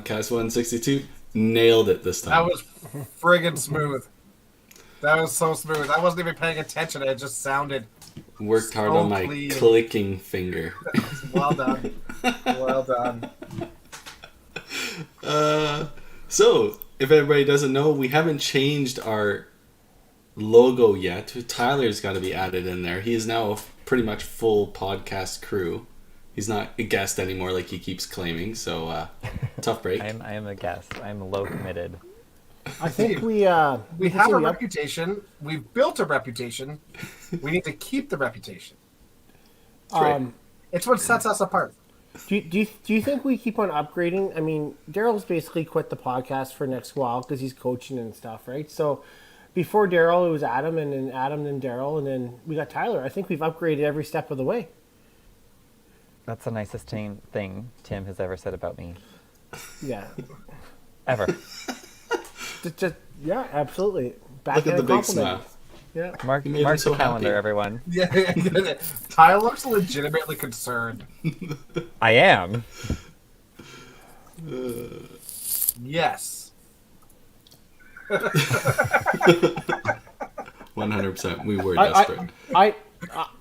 podcast 162. Nailed it this time. That was friggin' smooth. That was so smooth. I wasn't even paying attention. It just sounded Worked hard so on my clean. clicking finger. Well done. Well done. So, if everybody doesn't know, we haven't changed our logo yet. Tyler's got to be added in there. He is now a pretty much full podcast crew. He's not a guest anymore like he keeps claiming, so tough break. I am a guest. I'm low committed. I think we have a reputation. We've built a reputation. We need to keep the reputation. It's what sets us apart. Do you think we keep on upgrading? I mean, Daryl's basically quit the podcast for next while because he's coaching and stuff, right? So before Daryl, it was Adam, and then Adam, then Daryl, and then we got Tyler. I think we've upgraded every step of the way. That's the nicest thing Tim has ever said about me. Yeah. Ever. Yeah, absolutely. Look at the big smile. Yeah. Mark made the him so calendar, happy. everyone. Yeah, Tyler looks legitimately concerned. I am. Yes. 100%. We were desperate.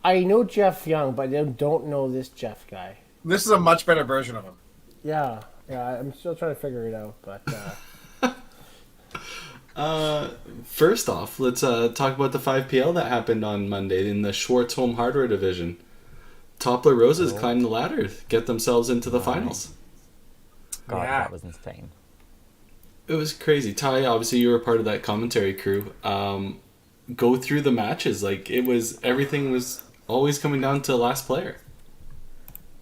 I know Jeff Young, but I don't know this Jeff guy. This is a much better version of him. Yeah, I'm still trying to figure it out, but... First off, let's talk about the 5PL that happened on Monday in the Schwartz Home Hardware Division. Toppler Roses climbed the ladder, get themselves into the finals. God, Yeah. that was insane. It was crazy. Ty, obviously you were part of that commentary crew. Go through the matches. Like, everything was always coming down to the last player.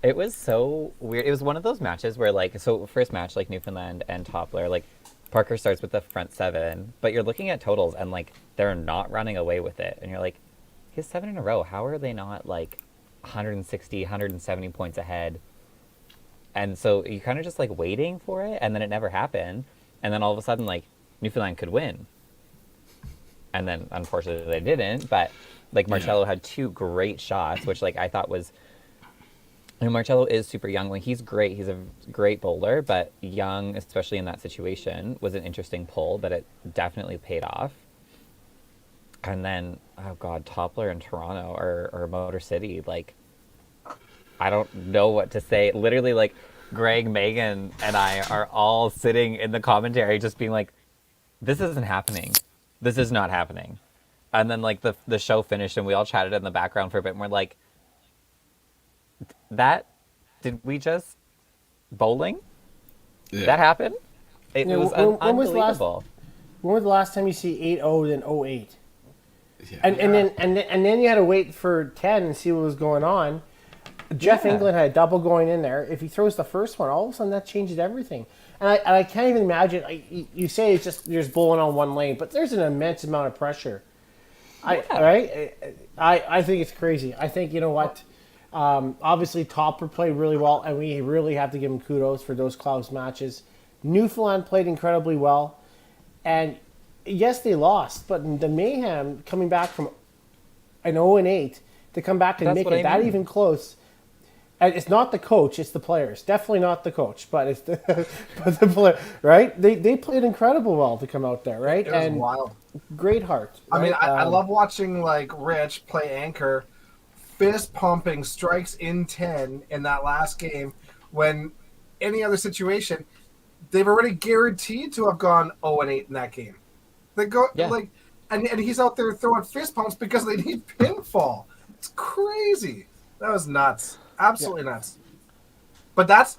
It was so weird. It was one of those matches where, like, so first match, like, Newfoundland and Toppler, like, Parker starts with the front seven, but you're looking at totals and, like, they're not running away with it. And you're like, he has 7 in a row. How are they not, like, 160, 170 points ahead? And so you're kind of just, like, waiting for it, and then it never happened. And then all of a sudden, like, Newfoundland could win. And then, unfortunately, they didn't. But, like, Marcello had 2 great shots, which, like, I thought was... I mean, Marcello is super young. Like, he's great. He's a great bowler. But young, especially in that situation, was an interesting pull. But it definitely paid off. And then, oh, God, Toppler and Toronto or Motor City. Like, I don't know what to say. Literally, like, Greg, Megan, and I are all sitting in the commentary just being like, this isn't happening. This is not happening. And then, like, the show finished and we all chatted in the background for a bit and we're like, did we just bowling? Yeah. That happened? It was unbelievable. When was the last time you see 8-0 then 0-8? Yeah. And then you had to wait for 10 and see what was going on. Jeff England had a double going in there. If he throws the first one, all of a sudden that changes everything. And I can't even imagine. You say it's just you're just bowling on one lane, but there's an immense amount of pressure. I think it's crazy. I think, you know what? Obviously, Topper played really well, and we really have to give him kudos for those close matches. Newfoundland played incredibly well, and yes, they lost, but the mayhem coming back from an 0-8 to come back and make it that even close. And it's not the coach; it's the players. Definitely not the coach, but it's the player. Right? They played incredible well to come out there. Right? It was wild. Great heart. I mean, right? I love watching, like, Rich play anchor, fist pumping strikes in 10 in that last game, when any other situation they've already guaranteed to have gone 0-8 in that game. They go like, and he's out there throwing fist pumps because they need pinfall. It's crazy. That was nuts. Absolutely nuts. But that's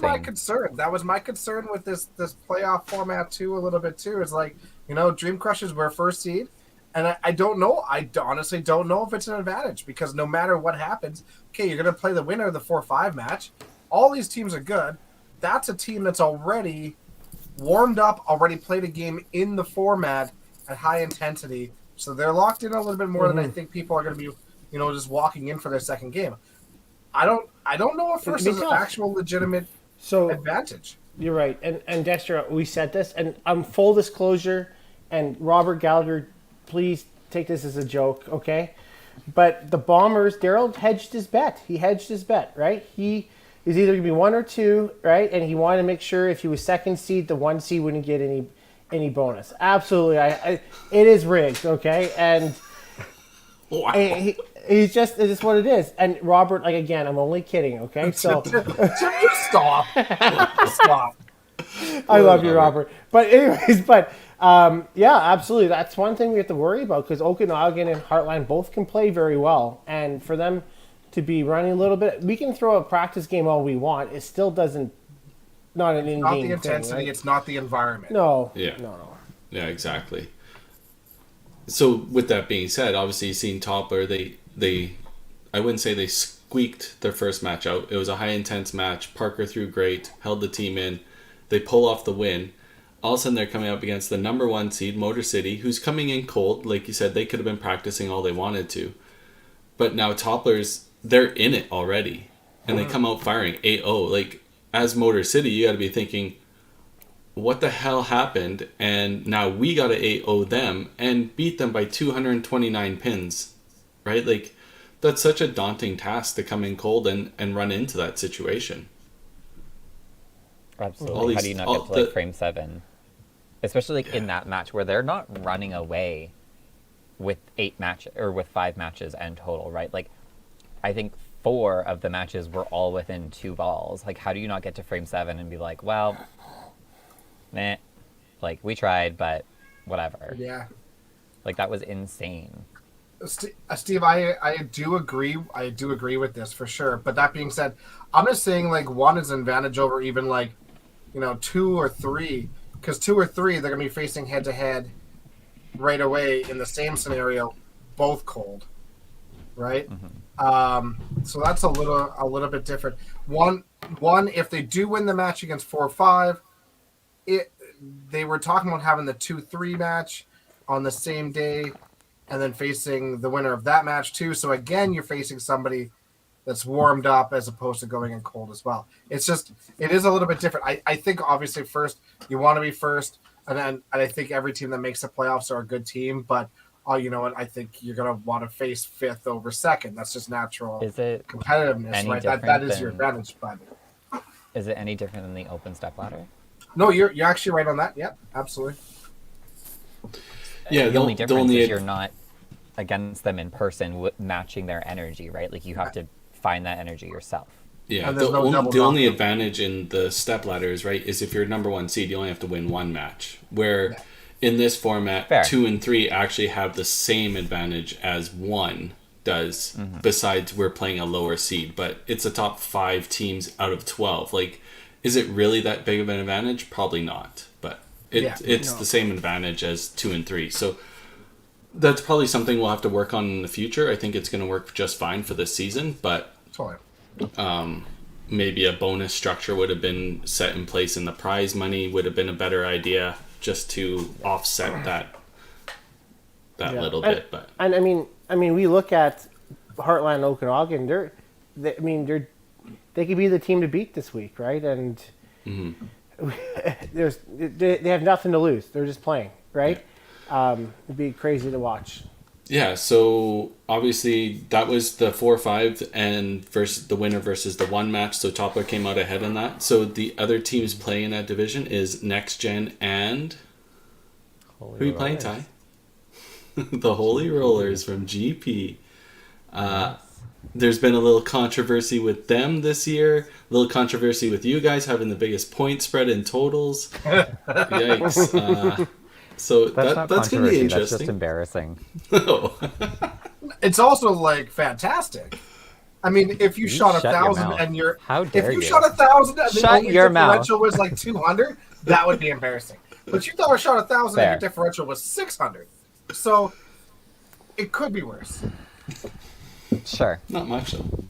my concern. That was my concern with this playoff format too, a little bit too. It's like, you know, Dream Crushers were first seed. And I don't know. I honestly don't know if it's an advantage because no matter what happens, okay, you're going to play the winner of the 4-5 match. All these teams are good. That's a team that's already warmed up, already played a game in the format at high intensity. So they're locked in a little bit more than I think people are going to be, you know, just walking in for their second game. I don't know if this is an actual legitimate advantage. You're right. And Dexter, we said this, and full disclosure, and Robert Gallagher, please take this as a joke, okay? But the Bombers, Daryl hedged his bet. He hedged his bet, right? He He was either going to be 1 or 2, right? And he wanted to make sure if he was second seed, the 1 seed wouldn't get any bonus. Absolutely, it is rigged, okay? And Wow. he's just it is what it is. And Robert, like again, I'm only kidding, okay? So Just stop. Stop. I love you, Robert. But anyways, yeah, absolutely. That's one thing we have to worry about because Okanagan and Heartland both can play very well, and for them to be running a little bit, we can throw a practice game all we want. It still doesn't. Not an in-game Not the thing, intensity. right? It's not the environment. No. Yeah. No. Yeah, exactly. So with that being said, obviously you've seen Toppler, they I wouldn't say they squeaked their first match out. It was a high intense match. Parker threw great, held the team in. They pull off the win. All of a sudden they're coming up against the number 1 seed, Motor City, who's coming in cold. Like you said, they could have been practicing all they wanted to. But now Toppler's, they're in it already. And they come out firing 8-0. Like, as Motor City, you got to be thinking, what the hell happened? And now we got to 8-0 them and beat them by 229 pins, right? Like, that's such a daunting task to come in cold and run into that situation. Absolutely. How do you not get to like frame 7? Especially like in that match where they're not running away with 8 matches or with 5 matches and total, right? Like, I think 4 of the matches were all within 2 balls. Like, how do you not get to frame 7 and be like, well, meh, like we tried, but whatever. Yeah. Like that was insane. Steve, I do agree. I do agree with this for sure. But that being said, I'm just saying like 1 is an advantage over even like, 2 or 3, because 2 or 3 they're gonna be facing head to head right away in the same scenario, both cold, right? Mm-hmm. So that's a little bit different. One, if they do win the match against 4 or 5, they were talking about having the 2-3 match on the same day, and then facing the winner of that match too. So again, you're facing somebody that's warmed up as opposed to going in cold as well. It is a little bit different. I think obviously first you want to be first, and I think every team that makes the playoffs are a good team. But you know what? I think you're gonna want to face 5th over 2nd. That's just natural. Is it competitiveness, right? That is your advantage. But is it any different than the open step ladder? No, you're actually right on that. Yeah, absolutely. Yeah, the only difference is you're not against them in person matching their energy, right? Like you have to find that energy yourself. Yeah, the only advantage in the step ladders, right, is if you're number 1 seed, you only have to win 1 match. Where in this format, 2 and 3 actually have the same advantage as 1 does. Mm-hmm. Besides, we're playing a lower seed, but it's a top 5 teams out of 12. Like, is it really that big of an advantage? Probably not, but it's the same advantage as 2 and 3. So that's probably something we'll have to work on in the future. I think it's going to work just fine for this season, but maybe a bonus structure would have been set in place, and the prize money would have been a better idea just to offset that little bit. But I mean, we look at Heartland Okanagan. They could be the team to beat this week, right? And they have nothing to lose. They're just playing, right? Yeah. It'd be crazy to watch. Yeah, so obviously that was the 4-5 and versus the winner versus the 1 match. So Toppler came out ahead in that. So the other teams playing in that division is Next Gen and who are you playing, Ty? The Holy Rollers from GP. There's been a little controversy with them this year. A little controversy with you guys having the biggest point spread in totals. Yikes. So that's going to be interesting. That's just embarrassing. No. It's also like fantastic. I mean, if you shot 1,000 and you're if you shot 1,000 and the only differential was like 200, that would be embarrassing. But you thought I shot 1,000 and your differential was 600, so it could be worse. Sure. Not much though.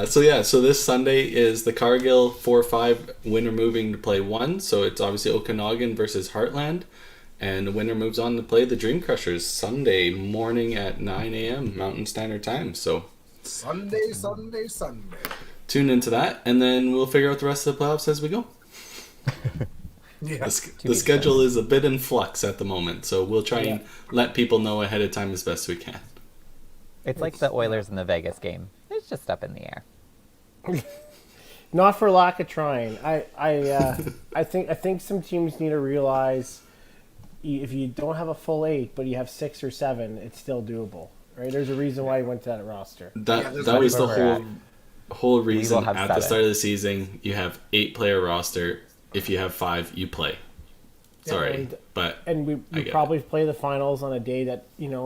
So this Sunday is the Cargill 4-5 winner moving to play 1. So it's obviously Okanagan versus Heartland. And the winner moves on to play the Dream Crushers Sunday morning at 9 a.m. Mountain Standard Time. So Sunday. Tune into that, and then we'll figure out the rest of the playoffs as we go. Yeah. The schedule is a bit in flux at the moment, so we'll try and let people know ahead of time as best we can. It's like the Oilers in the Vegas game. It's just up in the air. Not for lack of trying. I think some teams need to realize if you don't have a full 8, but you have 6 or 7, it's still doable. Right? There's a reason why you went to that roster. That was the whole reason have at the 7. start of the season. You have 8-player roster. If you have 5, you play. Sorry, and we probably play the finals on a day that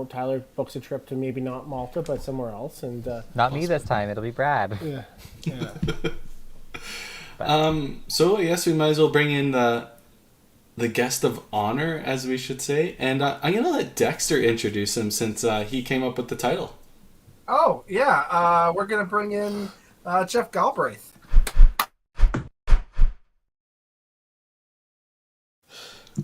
Tyler books a trip to maybe not Malta but somewhere else, and Not me this time. It'll be Brad. yeah. So I guess we might as well bring in the guest of honor, as we should say, and I'm gonna let Dexter introduce him since he came up with the title. Oh yeah, we're gonna bring in Jeff Galbraith.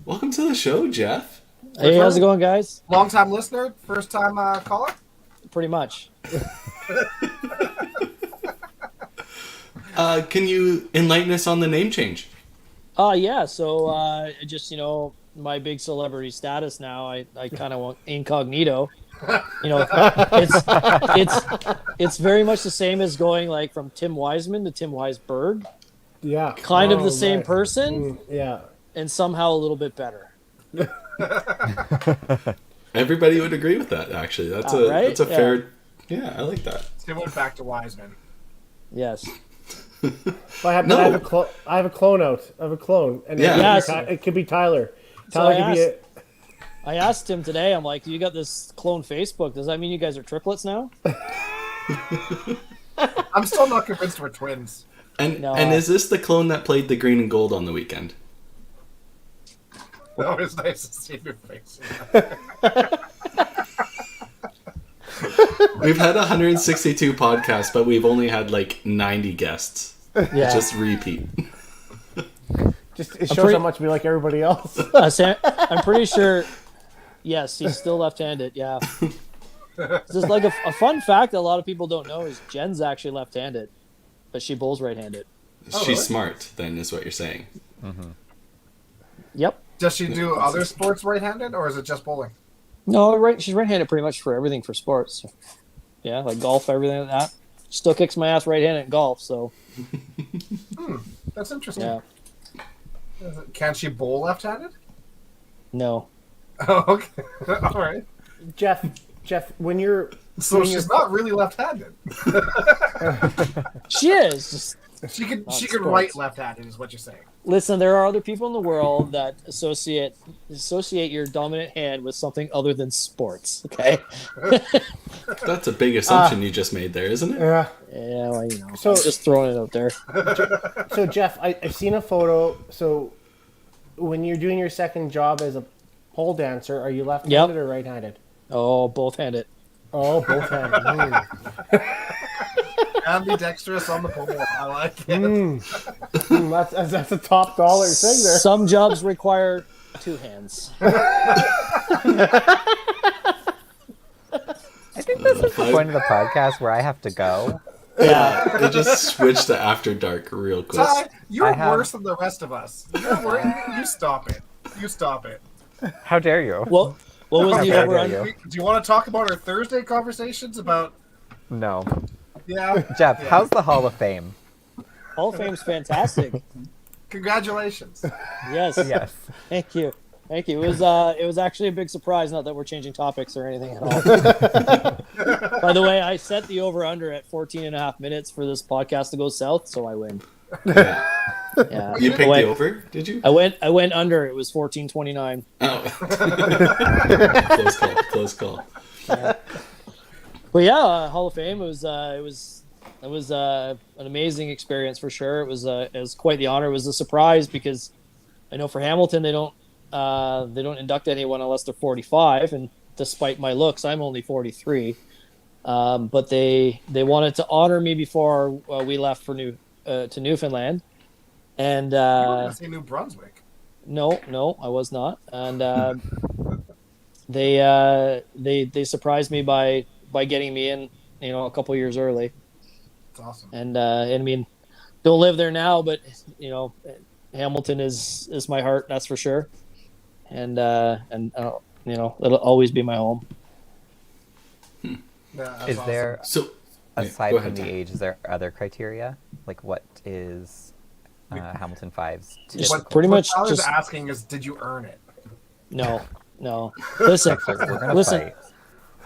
Welcome to the show, Jeff. Hey, how's it going, guys? Long-time listener, first-time caller. Pretty much. Can you enlighten us on the name change? Yeah. So, just my big celebrity status now. I kind of want incognito. It's very much the same as going like from Tim Wiseman to Tim Weisberg. Yeah. Kind of the same person. Yeah. And somehow a little bit better. Everybody would agree with that. Actually, that's right? that's a fair. Yeah, I like that. It went back to Wiseman. Yes. I have a clone out. I have a clone, and it could be Tyler. Tyler could be it. I asked him today. I'm like, "You got this clone Facebook? Does that mean you guys are triplets now?" I'm still not convinced we're twins. And is this the clone that played the green and gold on the weekend? That was nice to see your face. We've had 162 podcasts, but we've only had like 90 guests. Yeah. Just repeat. It shows how much we like everybody else. I'm pretty sure. Yes, he's still left-handed. Yeah. Just like a fun fact that a lot of people don't know is Jen's actually left-handed, but she bowls right-handed. She's really? smart, then, is what you're saying. Mm-hmm. Yep. Does she do other sports right-handed, or is it just bowling? No, she's right-handed pretty much for everything for sports. Yeah, like golf, everything like that. Still kicks my ass right-handed in golf, so. That's interesting. Yeah. Can she bowl left-handed? No. Oh, okay. All right. Jeff, when you're she's not really left-handed. She is. Just, She could sports. write left-handed, is what you're saying. listen, there are other people in the world that associate your dominant hand with something other than sports. Okay. That's a big assumption you just made there, isn't it? Yeah. Yeah, well, So- I'm just throwing it out there. So Jeff, I've seen a photo. So when you're doing your second job as a pole dancer, are you left-handed or right-handed? Oh, both-handed. Oh, both-handed. Ambidextrous on the pole. I like it. That's a top dollar thing there. Some jobs require two hands. I think this is the point of the podcast where I have to go. Yeah. They just switched to After Dark real quick. Ty, you're I have- worse than the rest of us. You stop it. You stop it. How dare you? What was the dare over you. under? Do you want to talk about our Thursday conversations about? No. Yeah. Jeff, how's the Hall of Fame? Hall of Fame's fantastic. Congratulations. Yes. Yes. Thank you. It was actually a big surprise. Not that we're changing topics or anything at all. By the way, I set the over under at 14 and a half minutes for this podcast to go south, so I win. Yeah. You picked the over, did you? I went under. It was 14:29. Oh. Close call. But yeah, Hall of Fame was an amazing experience for sure. It was quite the honor. It was a surprise because I know for Hamilton they don't induct anyone unless they're 45, and despite my looks, I'm only 43. But they wanted to honor me before we left for to Newfoundland, and You were going to say New Brunswick. no, I was not, and they surprised me by getting me in, a couple years early. That's awesome. And I mean, don't live there now, but Hamilton is my heart, that's for sure. And it'll always be my home. Yeah, that's Is awesome. there, So, yeah, aside go from ahead, the Ty. age, is there other criteria? Like, what is Hamilton Five's Just typical? pretty What much Tyler's just asking is, did you earn it? no. Listen, Okay, so we're gonna listen.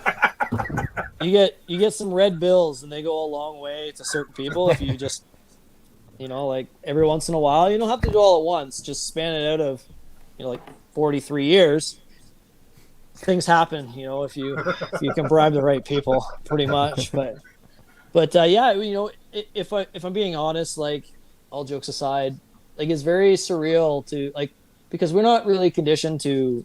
fight. You get some red bills, and they go a long way to certain people. If you just, like every once in a while, you don't have to do all at once. Just span it out of, like 43 years. Things happen, if you can bribe the right people, pretty much. But yeah, if I'm being honest, like all jokes aside, like it's very surreal to because we're not really conditioned to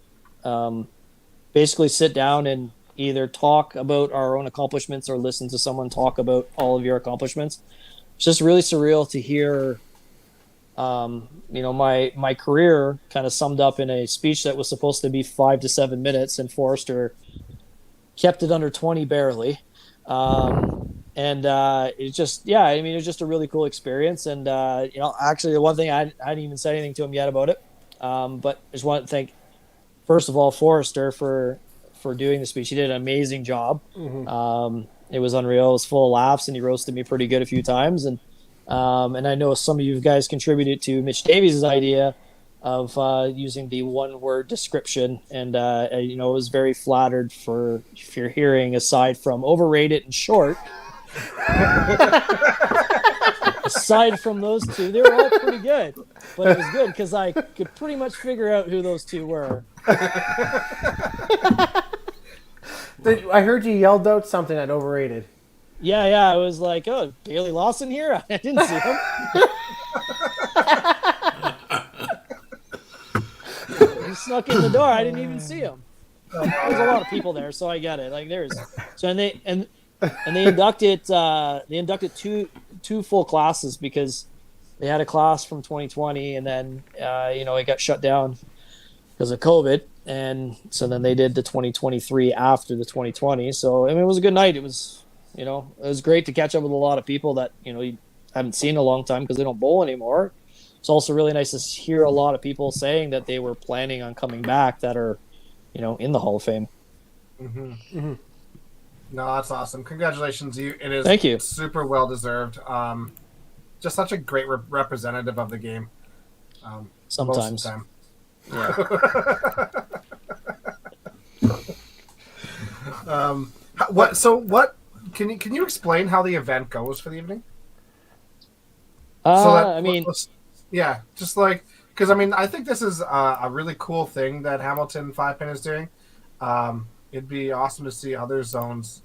basically sit down and either talk about our own accomplishments or listen to someone talk about all of your accomplishments. It's just really surreal to hear my career kind of summed up in a speech that was supposed to be 5 to 7 minutes, and Forrester kept it under 20 barely. And it's just, yeah, I mean, it was just a really cool experience. And, actually, the one thing I hadn't even said anything to him yet about it. But I just want to thank, first of all, Forrester for doing the speech. He did an amazing job. It was unreal. It was full of laughs, and he roasted me pretty good a few times. And I know some of you guys contributed to Mitch Davies' idea of using the one-word description, and I was very flattered for your hearing. Aside from overrated and short, aside from those two, they were all pretty good. But it was good because I could pretty much figure out who those two were. I heard you yelled out something at overrated. Yeah, I was like, "Oh, Bailey Lawson here? I didn't see him." He snuck in the door. I didn't even see him. There's a lot of people there, so I get it. Like they inducted two full classes because they had a class from 2020, and then it got shut down because of COVID, and so then they did the 2023 after the 2020. So I mean, it was a good night. It was it was great to catch up with a lot of people that you haven't seen in a long time because they don't bowl anymore. It's also really nice to hear a lot of people saying that they were planning on coming back that are in the Hall of Fame. No, that's awesome. Congratulations, you. It is. Thank you. Super well deserved. Just such a great representative of the game. Sometimes. Most of the time. Yeah. What? Can you explain how the event goes for the evening? Just like because I think this is a really cool thing that Hamilton 5-pin is doing. It'd be awesome to see other zones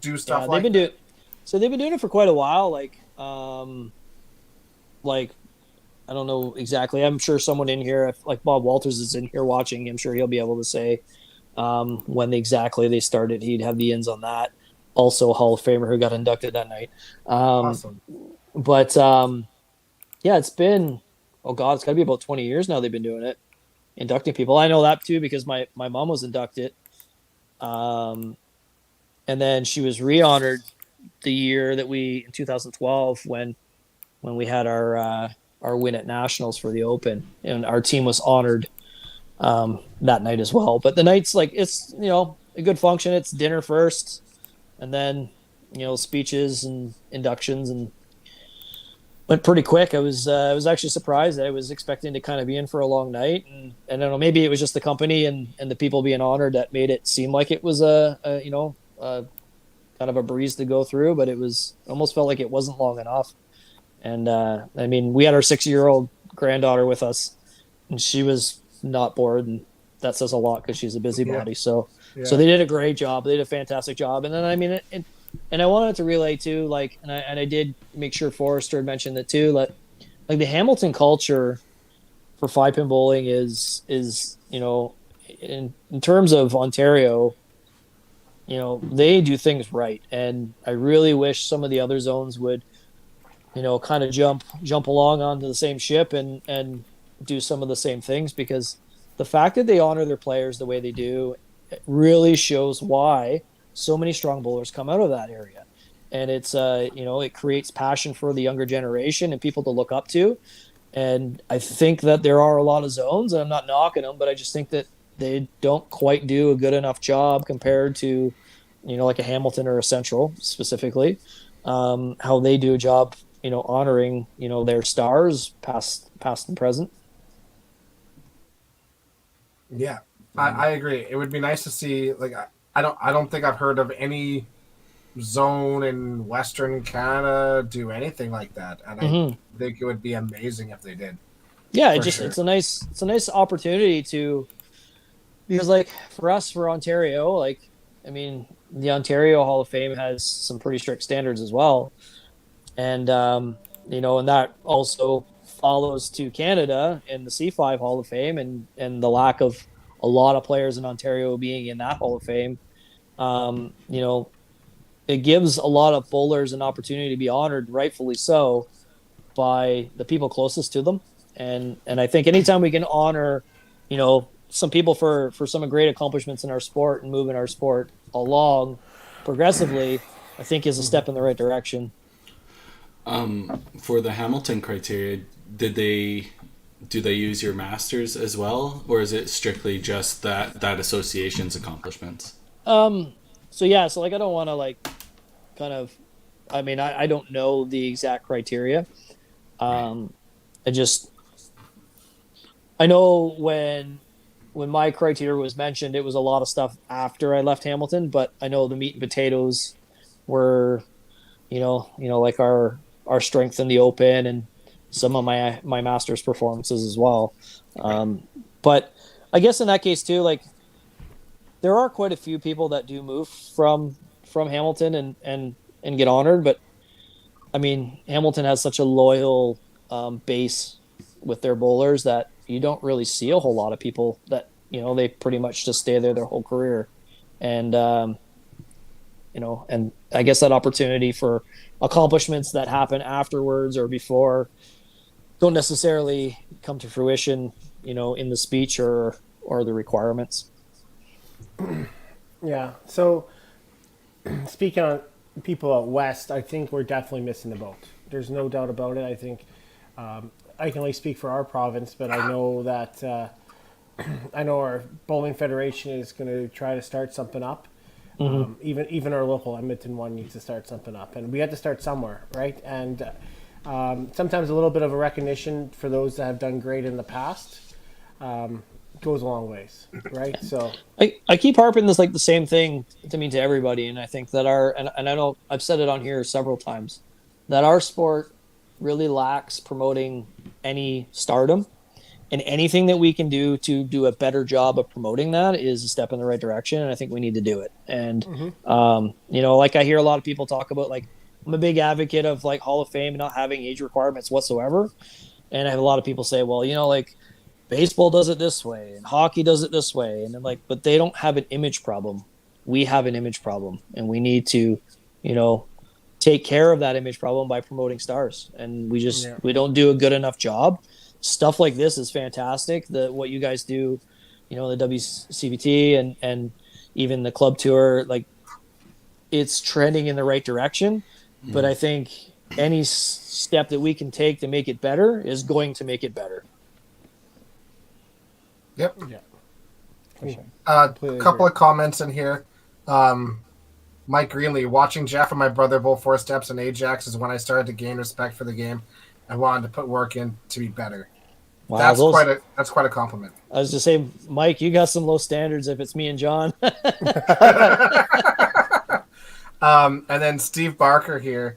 do stuff like that. They've been doing it for quite a while. Like I don't know exactly. I'm sure someone in here, like Bob Walters, is in here watching. I'm sure he'll be able to say when exactly they started. He'd have the ins on that. Also, a Hall of Famer who got inducted that night. Awesome. But yeah, it's been it's got to be about 20 years now. They've been doing it, inducting people. I know that too because my mom was inducted, and then she was re-honored the year that in 2012 when we had our win at Nationals for the Open, and our team was honored that night as well. But the night's it's a good function. It's dinner first, and then speeches and inductions, and went pretty quick. I was actually surprised. I was expecting to kind of be in for a long night, and I don't know, maybe it was just the company and the people being honored that made it seem like it was a kind of a breeze to go through, but it almost felt like it wasn't long enough. And we had our 6-year-old granddaughter with us, and she was not bored, and that says a lot because she's a busybody. Yeah. So they did a great job. They did a fantastic job. And then and I wanted to relay too, and I did make sure Forrester had mentioned it too. Like the Hamilton culture for 5-pin bowling is in terms of Ontario, they do things right, and I really wish some of the other zones would kind of jump along onto the same ship and do some of the same things, because the fact that they honor their players the way they do, it really shows why so many strong bowlers come out of that area. And it's it creates passion for the younger generation and people to look up to. And I think that there are a lot of zones, and I'm not knocking them, but I just think that they don't quite do a good enough job compared to like a Hamilton or a Central specifically, how they do a job, honoring, their stars, past and present. Yeah, I agree. It would be nice to see. Like, I don't think I've heard of any zone in Western Canada do anything like that, and I think it would be amazing if they did. Yeah, For sure. it's a nice opportunity to, because like for us, for Ontario, like, I mean, the Ontario Hall of Fame has some pretty strict standards as well, and and that also follows to Canada and the C5 Hall of Fame, and the lack of a lot of players in Ontario being in that Hall of Fame. It gives a lot of bowlers an opportunity to be honored, rightfully so, by the people closest to them. And I think anytime we can honor, some people for some great accomplishments in our sport and moving our sport along progressively, I think is a step in the right direction. For the Hamilton criteria, do they use your masters as well, or is it strictly just that association's accomplishments? So like I don't want to like kind of, I mean, I don't know the exact criteria. I know when my criteria was mentioned, it was a lot of stuff after I left Hamilton, but I know the meat and potatoes were, like our strength in the open and some of my master's performances as well. But I guess in that case too, like there are quite a few people that do move from Hamilton and get honored, but I mean, Hamilton has such a loyal base with their bowlers that you don't really see a whole lot of people that, they pretty much just stay there their whole career. And, and I guess that opportunity for accomplishments that happen afterwards or before don't necessarily come to fruition, in the speech or the requirements. Yeah. So speaking on people out west, I think we're definitely missing the boat. There's no doubt about it. I think I can only speak for our province, but I know that I know our bowling federation is going to try to start something up. Even our local Edmonton one needs to start something up, and we have to start somewhere, right? And sometimes a little bit of a recognition for those that have done great in the past goes a long ways, right? So I keep harping this like the same thing to everybody, and I think that and I know I've said it on here several times, that our sport really lacks promoting any stardom, and anything that we can do to do a better job of promoting that is a step in the right direction, and I think we need to do it. And like I hear a lot of people talk about, like, I'm a big advocate of like Hall of Fame and not having age requirements whatsoever, and I have a lot of people say, well, like baseball does it this way and hockey does it this way, and I'm like, but they don't have an image problem. We have an image problem, and we need to take care of that image problem by promoting stars, and we don't do a good enough job. Stuff like this is fantastic. What you guys do, the WCBT and even the club tour, like, it's trending in the right direction. But I think any step that we can take to make it better is going to make it better. Yep. yeah, For sure. Couple of comments in here. Mike Greenlee, watching Jeff and my brother bowl 4 steps in Ajax is when I started to gain respect for the game and wanted to put work in to be better. Wow, That's quite a compliment. I was just saying, Mike, you got some low standards if it's me and John. And then Steve Barker here.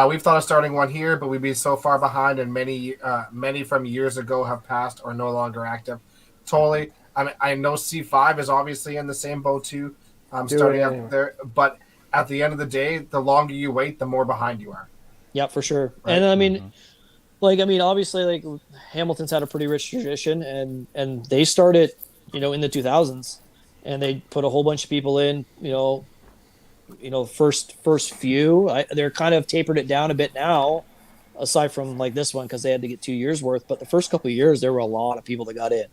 We've thought of starting one here, but we'd be so far behind, and many from years ago have passed or no longer active. Totally. I know C5 is obviously in the same boat too. Starting up there, but at the end of the day, the longer you wait, the more behind you are. Yeah, for sure. Right. And I mean, obviously, like, Hamilton's had a pretty rich tradition, and they started, in the 2000s, and they put a whole bunch of people in, first few. They're kind of tapered it down a bit now, aside from like this one, because they had to get 2 years worth. But the first couple of years, there were a lot of people that got in,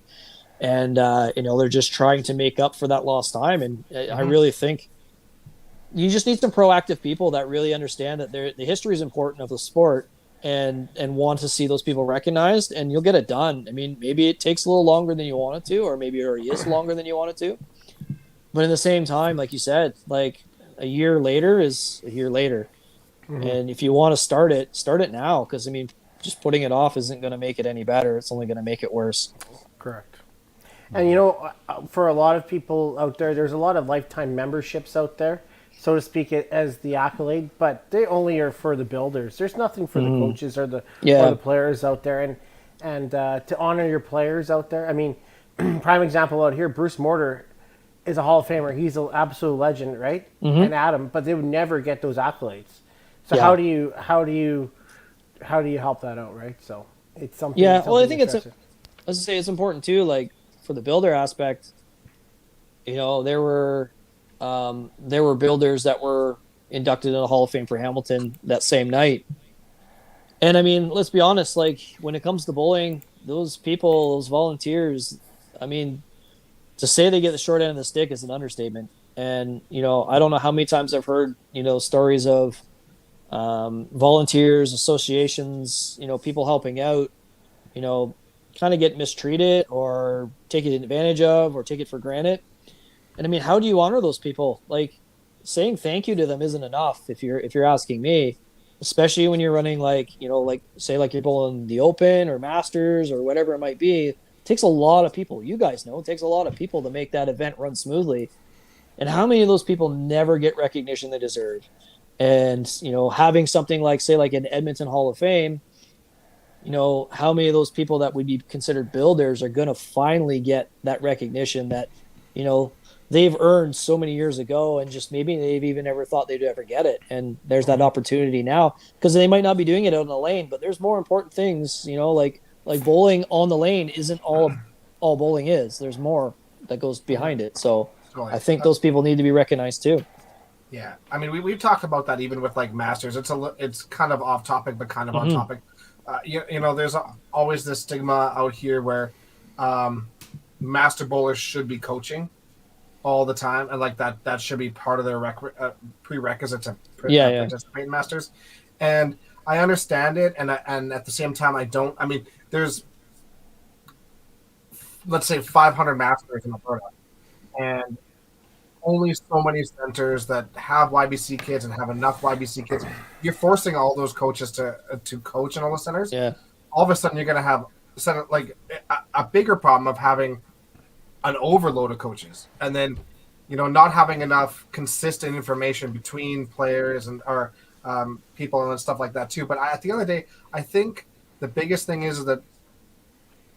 and they're just trying to make up for that lost time. And I really think you just need some proactive people that really understand that the history is important of the sport, and want to see those people recognized, and you'll get it done. I mean, maybe it takes a little longer than you want it to, or maybe it already is longer than you want it to. But at the same time, like you said, like, a year later is a year later. And if you want to start it now, because I mean, just putting it off isn't going to make it any better. It's only going to make it worse. Correct. And you know, for a lot of people out there, there's a lot of lifetime memberships out there, so to speak, as the accolade, but they only are for the builders. There's nothing for the coaches or the players out there, and to honor your players out there. I mean, prime example out here, Bruce Mortar is a Hall of Famer. He's an absolute legend, right? And Adam, but they would never get those accolades. So how do you help that out, right? So it's something. Yeah, well, I think as I say, it's important too. Like for the builder aspect, you know, there were builders that were inducted in the Hall of Fame for Hamilton that same night. And I mean, let's be honest. Like when it comes to bowling, those people, those volunteers, I mean, to say they get the short end of the stick is an understatement. And you know, I don't know how many times I've heard, you know, stories of volunteers, associations, you know, people helping out, you know, kind of get mistreated or taken advantage of or take it for granted. And I mean, how do you honor those people? Like saying thank you to them isn't enough if you're asking me, especially when you're running like, you know, like say like you're bowling the Open or Masters or whatever it might be. It takes a lot of people. You guys know it takes a lot of people to make that event run smoothly. And how many of those people never get recognition they deserve? And, you know, having something like, say, like an Edmonton Hall of Fame, you know, how many of those people that would be considered builders are going to finally get that recognition that, you know, they've earned so many years ago and just maybe they've even never thought they'd ever get it. And there's that opportunity now because they might not be doing it out on the lane, but there's more important things, you know, like bowling on the lane isn't all bowling is. There's more that goes behind it. So I think those people need to be recognized too. Yeah, I mean, we've talked about that even with like Masters. It's kind of off topic, but kind of on topic. You know, there's always this stigma out here where master bowlers should be coaching all the time, and like that should be part of their prerequisite to participate in Masters. And I understand it, and at the same time, I don't. I mean, there's let's say 500 Masters in Alberta, and only so many centers that have YBC kids and have enough YBC kids. You're forcing all those coaches to coach in all the centers. Yeah. All of a sudden, you're going to have like a bigger problem of having an overload of coaches, and then you know not having enough consistent information between players and or people and stuff like that too. But at the end of the day, I think the biggest thing is that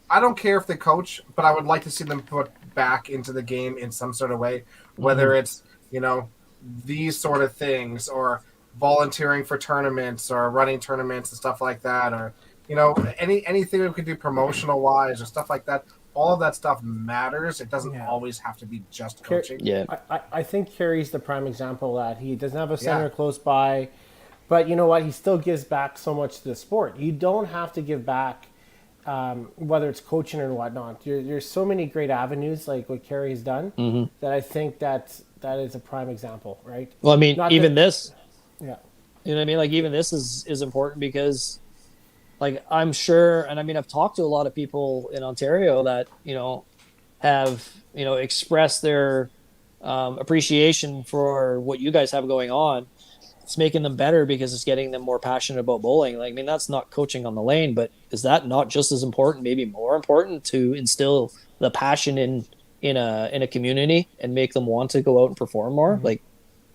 I don't care if they coach, but I would like to see them put back into the game in some sort of way, whether it's, you know, these sort of things or volunteering for tournaments or running tournaments and stuff like that, or, you know, anything we could do promotional wise or stuff like that. All of that stuff matters. It doesn't always have to be just coaching. Yeah. I think Kerry's the prime example of that. He doesn't have a center close by, but you know what? He still gives back so much to the sport. You don't have to give back whether it's coaching or whatnot. There's so many great avenues like what Kerry's done that I think that is a prime example, right? Well, I mean, this, yeah, you know what I mean? Like even this is important because like I'm sure, and I mean, I've talked to a lot of people in Ontario that, you know, have, you know, expressed their appreciation for what you guys have going on. It's making them better because it's getting them more passionate about bowling. Like, I mean, that's not coaching on the lane, but is that not just as important, maybe more important, to instill the passion in a community and make them want to go out and perform more? Like,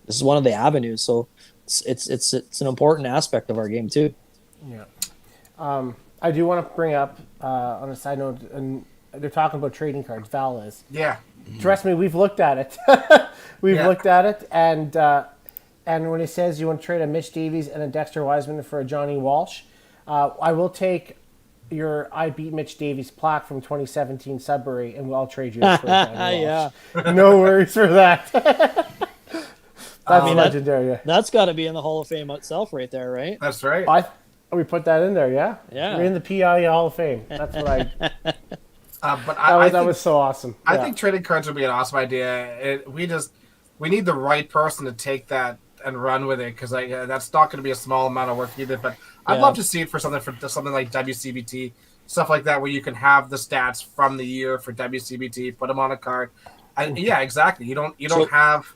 this is one of the avenues. So it's an important aspect of our game too. Yeah. I do want to bring up on a side note, and they're talking about trading cards. Val is. Yeah. Trust me, we've looked at it. Looked at it, and when it says you want to trade a Mitch Davies and a Dexter Wiseman for a Johnny Walsh, I will take your I Beat Mitch Davies plaque from 2017 Sudbury, and I'll trade you for a Johnny Walsh. No worries for that. That's legendary. That's got to be in the Hall of Fame itself right there, right? That's right. We put that in there, yeah? Yeah. We're in the PIE Hall of Fame. That's what I... But that was so awesome. I think trading cards would be an awesome idea. We need the right person to take that and run with it, because that's not going to be a small amount of work either. But I'd love to see it for something like WCBT, stuff like that, where you can have the stats from the year for WCBT, put them on a card. Yeah, exactly. You don't have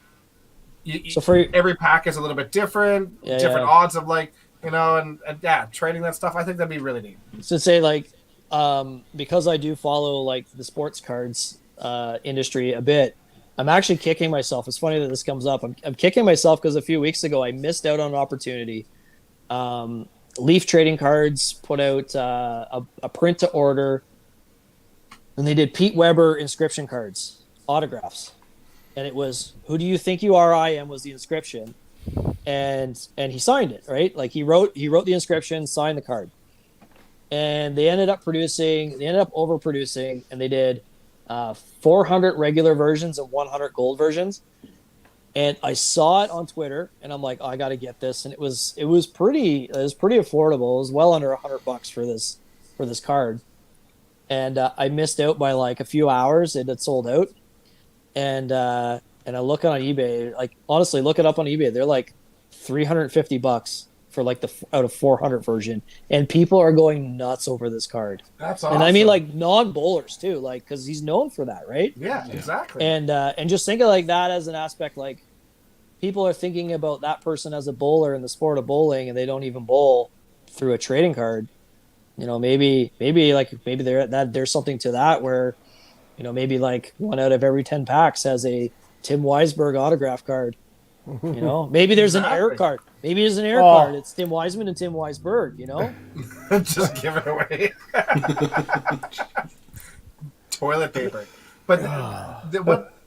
So for every pack is a little bit different, different odds of like, and yeah, trading that stuff. I think that'd be really neat. To say like, because I do follow like the sports cards industry a bit, I'm actually kicking myself. It's funny that this comes up. I'm kicking myself because a few weeks ago I missed out on an opportunity. Leaf Trading Cards put out a print to order, and they did Pete Weber inscription cards, autographs, and it was "Who do you think you are? I am" was the inscription, and he signed it, right? Like he wrote the inscription, signed the card, and they ended up overproducing, and they did 400 regular versions and 100 gold versions. And I saw it on Twitter, and I'm like, oh, I got to get this. And it was pretty affordable. It was well under $100 for this card. And I missed out by like a few hours. It had sold out. And I look on eBay, like honestly, look it up on eBay. They're like $350 for like the out of 400 version, and people are going nuts over this card. That's awesome. And I mean like non-bowlers too, like because he's known for that, right? Yeah, exactly. And just think of like that as an aspect, like people are thinking about that person as a bowler in the sport of bowling, and they don't even bowl through a trading card. Maybe there's something to that where, maybe like 1 out of every 10 packs has a Tim Weisberg autograph card. Maybe there's an air card. Maybe there's an air card. It's Tim Wiseman and Tim Weisberg. Just give it away. Toilet paper. But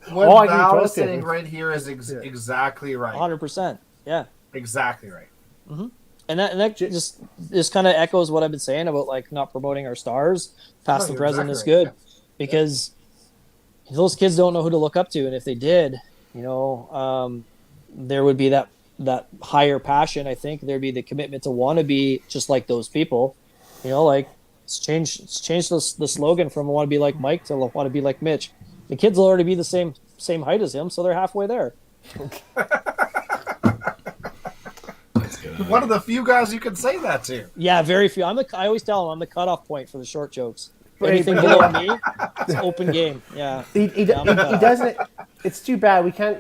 what Val is saying right here is exactly right. 100%. Yeah. Exactly right. Mm-hmm. And that just kind of echoes what I've been saying about like not promoting our stars. Past and present is good, because those kids don't know who to look up to, and if they did, there would be that higher passion. I think there'd be the commitment to want to be just like those people. Like it's changed the slogan from "want to be like Mike" to "want to be like Mitch." The kids will already be the same height as him, so they're halfway there. One of the few guys you can say that to. Yeah, very few. I always tell them I'm the cutoff point for the short jokes. Anything below me, it's open game. Yeah, he doesn't. It's too bad we can't.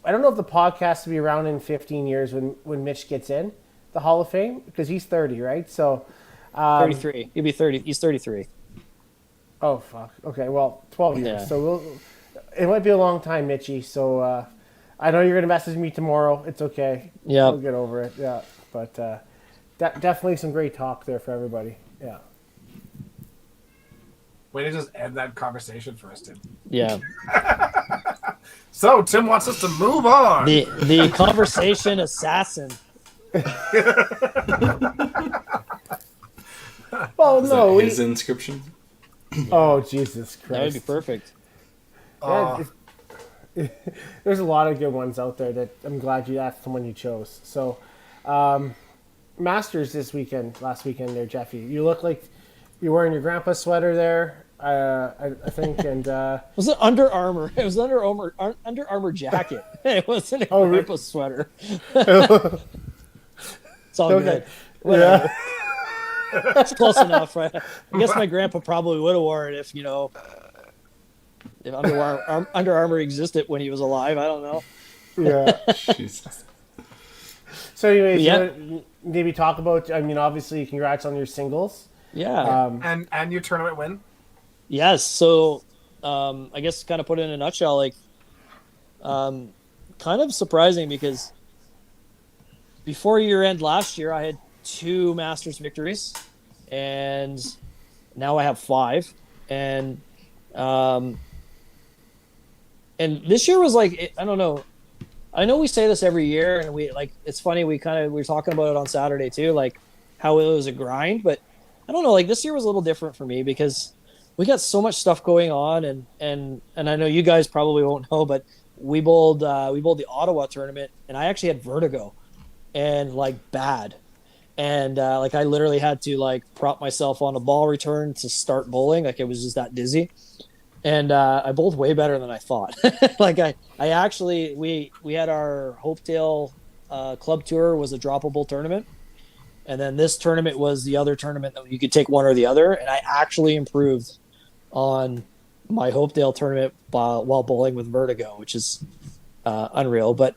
I don't know if the podcast will be around in 15 years when Mitch gets in the Hall of Fame, because he's 30, right? So 33. He'll be 30. He's 33. Oh fuck. Okay. Well, 12 years. Yeah. So it might be a long time, Mitchy. So I know you're gonna message me tomorrow. It's okay. Yeah. We'll get over it. Yeah. But definitely some great talk there for everybody. Yeah. Way to just end that conversation for us, Tim. Yeah. So Tim wants us to move on. The conversation assassin. Well, no, his inscription. Oh Jesus Christ! That would be perfect. There's a lot of good ones out there that I'm glad that's the one you chose. So, Masters last weekend there, Jeffy. You look like you're wearing your grandpa's sweater there. I think, and was it Under Armour? It was Under Armour jacket. It wasn't a grandpa's sweater. It's all good. Whatever. Yeah. It's close enough, right? I guess my grandpa probably would have worn it if Under Armour existed when he was alive. I don't know. Yeah. Jesus. So anyways, maybe talk about, obviously congrats on your singles. Yeah. And your tournament win. Yes. So I guess kind of put it in a nutshell, like kind of surprising because before year end last year, I had 2 Masters victories, and now I have 5. And this year was like, I don't know. I know we say this every year, and it's funny. We were talking about it on Saturday too, like how it was a grind, but I don't know. Like this year was a little different for me because we got so much stuff going on, and I know you guys probably won't know, but we bowled the Ottawa tournament, and I actually had vertigo, and like bad. And I literally had to prop myself on a ball return to start bowling. Like it was just that dizzy. And I bowled way better than I thought. I actually, we had our Hopedale club tour was a droppable tournament. And then this tournament was the other tournament that you could take one or the other. And I actually improved on my Hopedale tournament while bowling with vertigo, which is unreal. But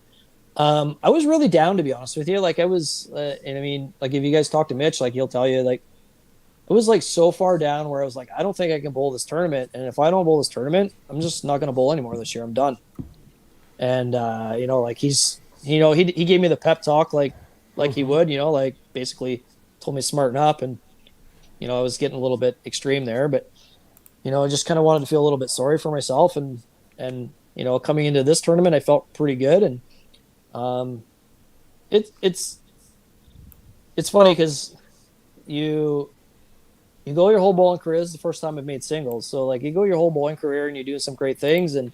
I was really down, to be honest with you. Like I was, and I mean, like if you guys talk to Mitch, like he'll tell you, like it was like so far down where I was like, I don't think I can bowl this tournament, and if I don't bowl this tournament, I'm just not going to bowl anymore this year. I'm done. And like he gave me the pep talk like he would, like basically told me to smarten up, and I was getting a little bit extreme there, but I just kind of wanted to feel a little bit sorry for myself, and coming into this tournament, I felt pretty good, and it's funny because you go your whole bowling career. This is the first time I've made singles, so like you go your whole bowling career and you're doing some great things, and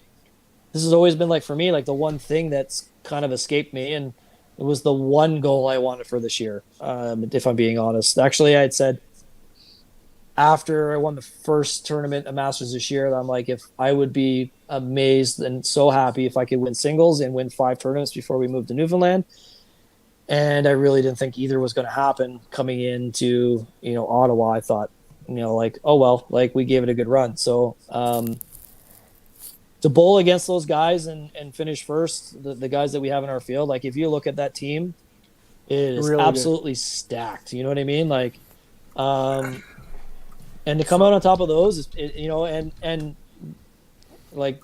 this has always been like for me like the one thing that's kind of escaped me, and it was the one goal I wanted for this year. If I'm being honest, actually, I had said after I won the first tournament at Masters this year, that I'm like, if I would be amazed and so happy if I could win singles and win 5 tournaments before we moved to Newfoundland. And I really didn't think either was going to happen coming into, Ottawa. I thought, like, oh, well, like we gave it a good run. So to bowl against those guys and finish first, the guys that we have in our field, like if you look at that team, it is Really absolutely stacked. You know what I mean? Like, and to come out on top of those, and like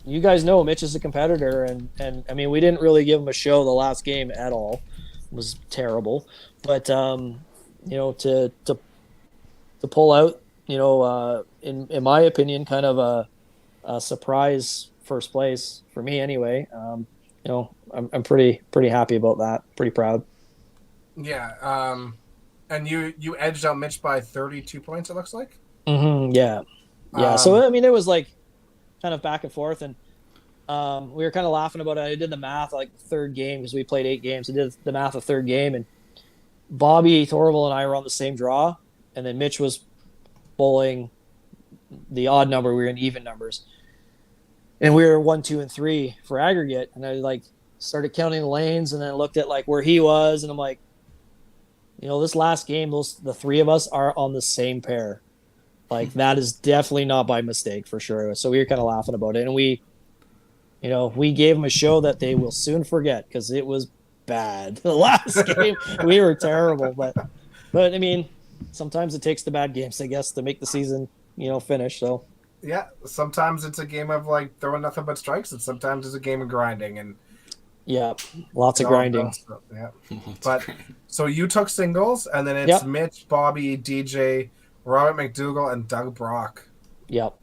you guys know, Mitch is a competitor, and I mean we didn't really give him a show the last game at all. It was terrible, but to pull out, in my opinion, kind of a surprise first place for me anyway. I'm pretty happy about that. Pretty proud. Yeah. And you edged out Mitch by 32 points, it looks like? Mm-hmm, yeah. Yeah. So, I mean, it was like kind of back and forth. And we were kind of laughing about it. I did the math like third game because we played 8 games. I did the math of third game. And Bobby, Thorvald, and I were on the same draw. And then Mitch was bowling the odd number. We were in even numbers. And we were 1, 2, and 3 for aggregate. And I like started counting the lanes and then looked at like where he was. And I'm like, this last game, the 3 of us are on the same pair. Like that is definitely not by mistake for sure. So we were kind of laughing about it, and we gave them a show that they will soon forget because it was bad. The last game we were terrible, but I mean, sometimes it takes the bad games, I guess, to make the season finish. So yeah, sometimes it's a game of like throwing nothing but strikes, and sometimes it's a game of grinding and. Yeah, lots of grinding. Yeah, but so you took singles, and then it's Mitch, Bobby, DJ, Robert McDougall, and Doug Brock. Yep.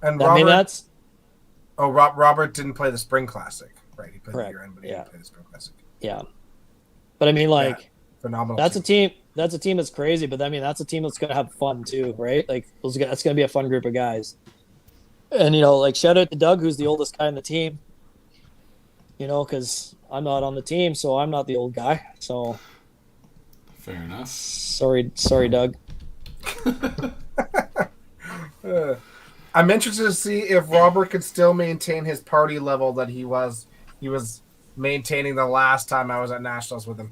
And I mean that's. Oh, Robert didn't play the Spring Classic, right? He played the year-end, but he didn't play the Spring Classic. Yeah, but I mean, like, phenomenal. That's a team. That's a team that's crazy, but I mean, that's a team that's gonna have fun too, right? Like, that's gonna be a fun group of guys. And like, shout out to Doug, who's the oldest guy in the team. Because I'm not on the team, so I'm not the old guy. So, fair enough. Sorry, Doug. I'm interested to see if Robert could still maintain his party level that he was maintaining the last time I was at Nationals with him.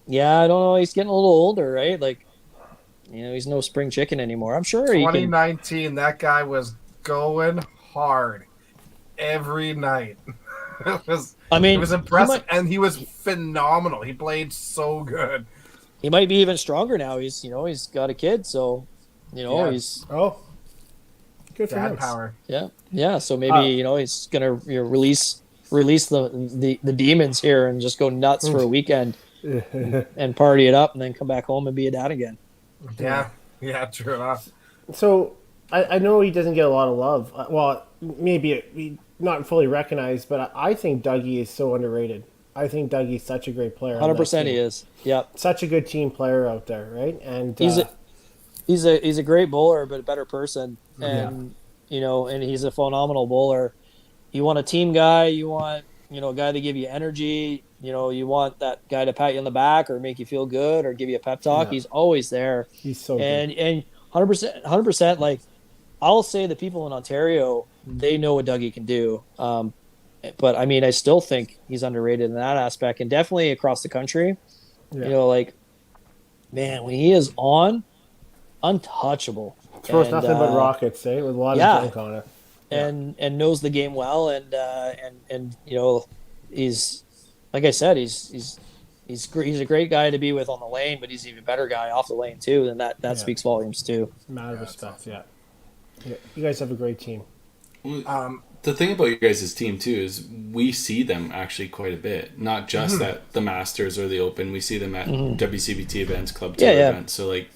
Yeah, I don't know. He's getting a little older, right? Like, he's no spring chicken anymore. I'm sure 2019, that guy was going hard every night. It was impressive, and he was phenomenal. He played so good. He might be even stronger now. He's got a kid, so he's good for him. Power. Yeah. So maybe he's gonna release the demons here and just go nuts for a weekend and party it up, and then come back home and be a dad again. Yeah, true enough. So I know he doesn't get a lot of love. Well, maybe not fully recognized, but I think Dougie is so underrated. I think Dougie's such a great player. 100% he is. Yep. Such a good team player out there, right? And he's a great bowler, but a better person. And and he's a phenomenal bowler. You want a team guy. You want a guy to give you energy. You want that guy to pat you on the back or make you feel good or give you a pep talk. Yeah. He's always there. He's so good. And 100%. Like, I'll say the people in Ontario, they know what Dougie can do. But I mean, I still think he's underrated in that aspect, and definitely across the country. Yeah. Man, when he is on, untouchable. Throws nothing but rockets, eh? With a lot of junk on it. And knows the game well, and he's like I said, he's a great guy to be with on the lane, but he's an even better guy off the lane too, and that speaks volumes too. Matter of respect, yeah. You guys have a great team. The thing about your guys' team too is we see them actually quite a bit. Not just at the Masters or the Open. We see them at WCBT events, Club Tour events. So like,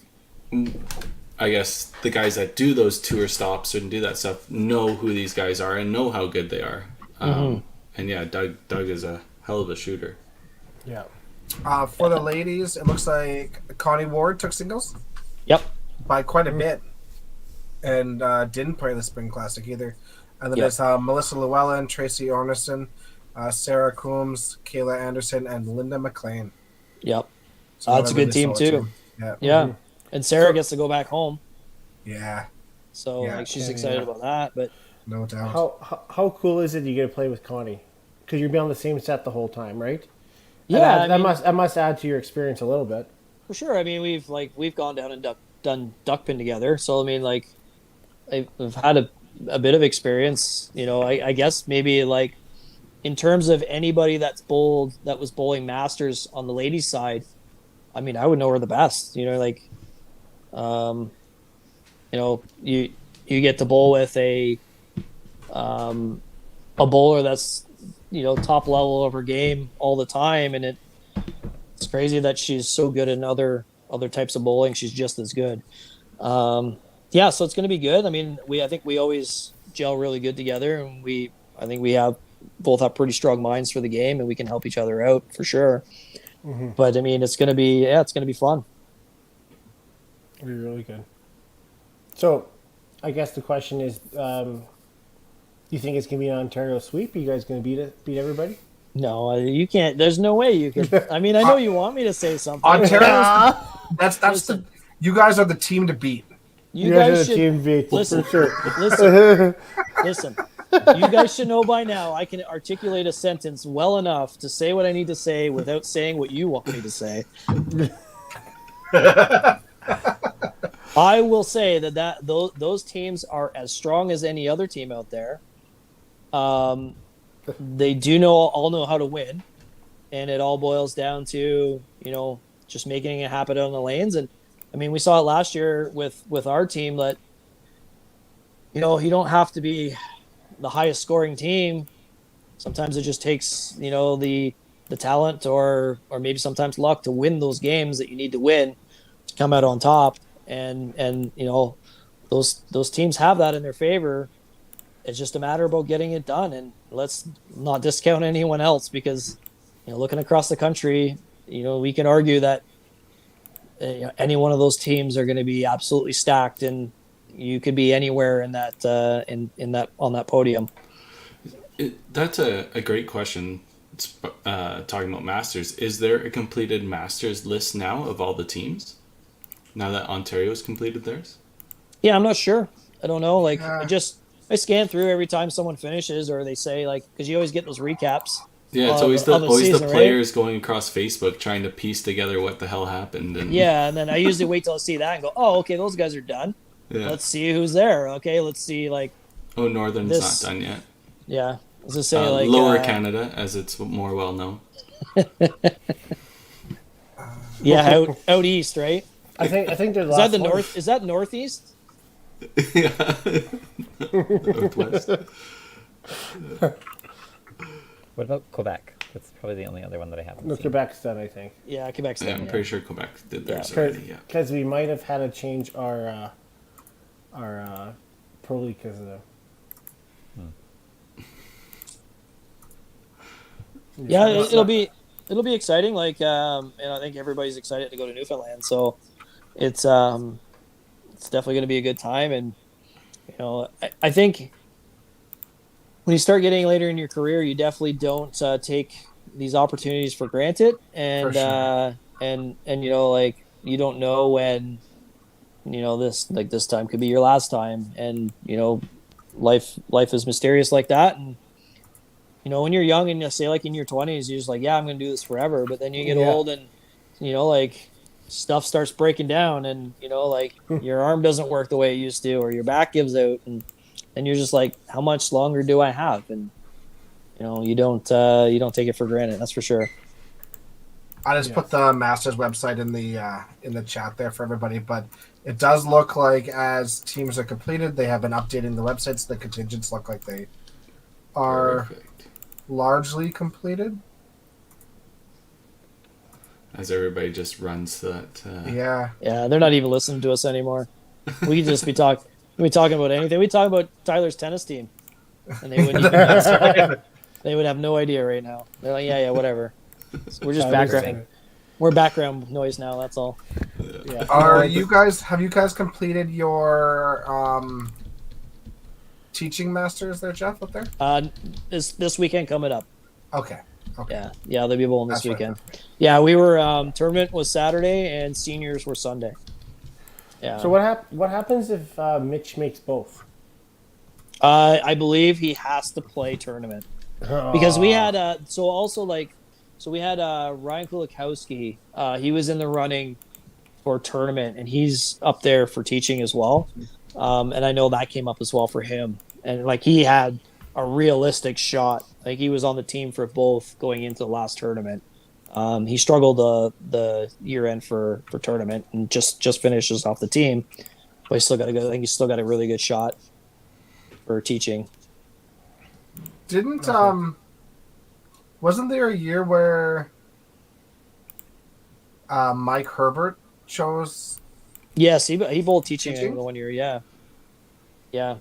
I guess the guys that do those tour stops and do that stuff know who these guys are and know how good they are. And yeah, Doug is a hell of a shooter. Yeah. For the ladies, it looks like Connie Ward took singles. Yep. By quite a bit. And didn't play the Spring Classic either. And then there's Melissa Llewellyn, Tracy Ornison, Sarah Coombs, Kayla Anderson, and Linda McLean. Yep. So That's a good team too. Yeah. Yeah. And Sarah gets to go back home. Yeah. So like she's excited about that. But no doubt. How cool is it you get to play with Connie? Because you're be on the same set the whole time, right? yeah, That must add to your experience a little bit. for sure. I mean, we've gone down and done duck pin together. So I mean, like I've had a bit of experience. You know, I guess maybe like in terms of anybody that was bowling Masters on the ladies' side. I mean, I would know her the best. You know, like, you know, you get to bowl with a bowler that's, you know, top level of her game all the time, and it's crazy that she's so good in other types of bowling. She's just as good. Yeah, so it's going to be good. I mean, I think we always gel really good together, and I think we both have pretty strong minds for the game, and we can help each other out for sure. But I mean, it's going to be fun. It'll be really good. So, I guess the question is, do you think it's going to be an Ontario sweep? Are you guys going to beat everybody? No, you can't. There's no way you can. I mean, I know you want me to say something. Ontario, you guys are the team to beat. You guys should team beat listen. for sure. Listen. You guys should know by now I can articulate a sentence well enough to say what I need to say without saying what you want me to say. I will say that those teams are as strong as any other team out there. They all know how to win, and it all boils down to, you know, just making it happen on the lanes. And I mean, we saw it last year with our team that, you know, you don't have to be the highest scoring team. Sometimes it just takes, you know, the talent or maybe sometimes luck to win those games that you need to win to come out on top. And you know, those teams have that in their favor. It's just a matter about getting it done. And let's not discount anyone else, because, you know, looking across the country, you know, we can argue that any one of those teams are going to be absolutely stacked, and you could be anywhere in that on that podium. That's a great question. Talking about Masters, is there a completed Masters list now of all the teams? Now that Ontario's completed theirs? Yeah, I'm not sure. I don't know. Like, I scan through every time someone finishes, or they say, like, because you always get those recaps. Yeah, it's always the players going across Facebook trying to piece together what the hell happened. And yeah, and then I usually wait till I see that and go, oh, okay, those guys are done. Yeah. Let's see who's there. Okay, let's see, like... Oh, Northern's not done yet. Yeah. Let's just say, like... Lower Canada, as it's more well known. Yeah, out east, right? I think there's... Is that the north? Is that northeast? Yeah. Northwest. What about Quebec? That's probably the only other one that I haven't seen. Quebec's done, I think. Yeah, Quebec's done. I'm pretty sure Quebec did theirs Yeah. already, yeah. Because we might have had to change our pro league because of them. Yeah, it'll be exciting. Like, and I think everybody's excited to go to Newfoundland. So it's definitely going to be a good time. And you know, I think when you start getting later in your career, you definitely don't take these opportunities for granted. And For sure. and you know, like, you don't know when, you know, this time could be your last time. And you know, life is mysterious like that. And you know, when you're young and you say, like, in your 20s, you're just like, yeah, I'm going to do this forever. But then you get old and, you know, like, stuff starts breaking down, and, you know, like, your arm doesn't work the way it used to, or your back gives out. And you're just like, how much longer do I have? And, you don't take it for granted. That's for sure. I just put the Masters website in the chat there for everybody, but it does look like as teams are completed, they have been updating the websites. The contingents look like they are largely completed. As everybody just runs that. Yeah, they're not even listening to us anymore. We could just be talking about anything. We talk about Tyler's tennis team, and they wouldn't even they would have no idea right now. They're like, yeah, whatever. So we're just background. We're background noise now. That's all. Yeah. Have you guys completed your teaching masters there, Jeff? Up there? This weekend coming up. Okay. Yeah, they'll be bowling this weekend. Right. Yeah, we were tournament was Saturday and seniors were Sunday. Yeah. So what happens if Mitch makes both? I believe he has to play tournament because we had we had Ryan Kulikowski. He was in the running for tournament, and he's up there for teaching as well. And I know that came up as well for him. And like he had a realistic shot. Like he was on the team for both going into the last tournament. He struggled the year end for tournament and just finishes off the team, but he's still got I think he's still got a really good shot for teaching. Wasn't there a year where Mike Herbert chose? Yes, he bowled teaching in the 1 year. Yeah.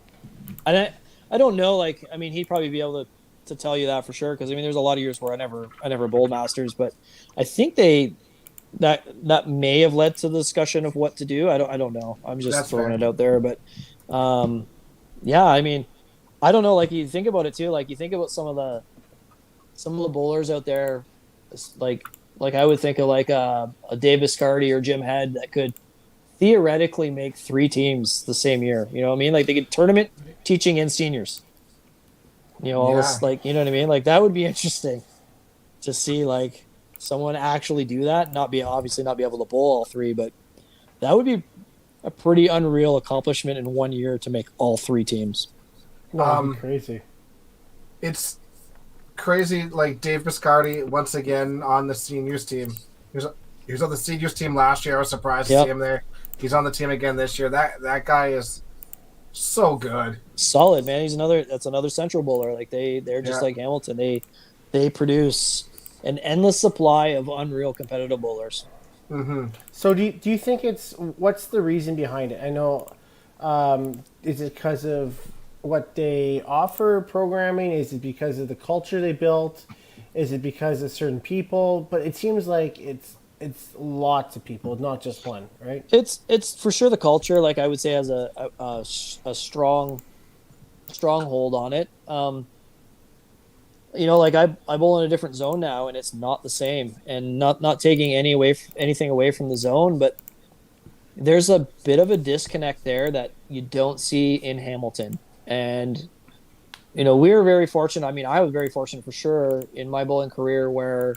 I don't know. Like, I mean, he'd probably be able to tell you that for sure. Because I mean, there's a lot of years where I never bowled masters, but I think that may have led to the discussion of what to do. I don't know. I'm just throwing it out there, but yeah. I mean, I don't know. Like you think about it too. Like you think about some of the bowlers out there, like I would think of like a Dave Biscardi or Jim Head that could theoretically make 3 teams the same year. You know what I mean? Like they could tournament, teaching, and seniors. You know, all this, like, you know what I mean? Like that would be interesting to see like someone actually do that. Not be able to bowl all 3, but that would be a pretty unreal accomplishment in 1 year to make all 3 teams. Crazy. It's crazy. Like Dave Biscardi once again on the seniors team. He was on the seniors team last year. I was surprised to see him there. He's on the team again this year. That guy is so good. Solid, man. That's another central bowler. Like they're just like Hamilton. They produce an endless supply of unreal competitive bowlers. Mm-hmm. So do you think what's the reason behind it? I know, is it because of what they offer programming? Is it because of the culture they built? Is it because of certain people? But it seems like it's lots of people, not just one, right? It's for sure the culture. Like I would say has a strong hold on it. You know, like I bowl in a different zone now, and it's not the same. And not taking anything away from the zone, but there's a bit of a disconnect there that you don't see in Hamilton. And you know, we were very fortunate. I mean, I was very fortunate for sure in my bowling career where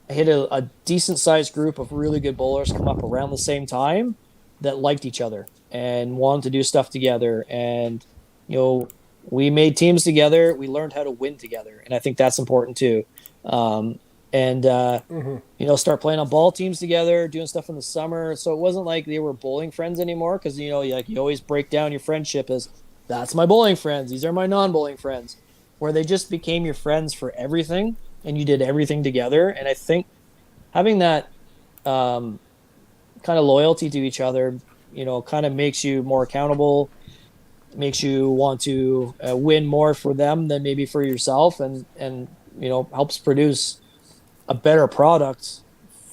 I hit a decent-sized group of really good bowlers come up around the same time that liked each other and wanted to do stuff together. And, you know, we made teams together. We learned how to win together. And I think that's important too. You know, start playing on ball teams together, doing stuff in the summer. So it wasn't like they were bowling friends anymore because, you know, you always break down your friendship as that's my bowling friends. These are my non-bowling friends. Where they just became your friends for everything. And you did everything together. And I think having that kind of loyalty to each other, you know, kind of makes you more accountable, makes you want to win more for them than maybe for yourself, and you know, helps produce a better product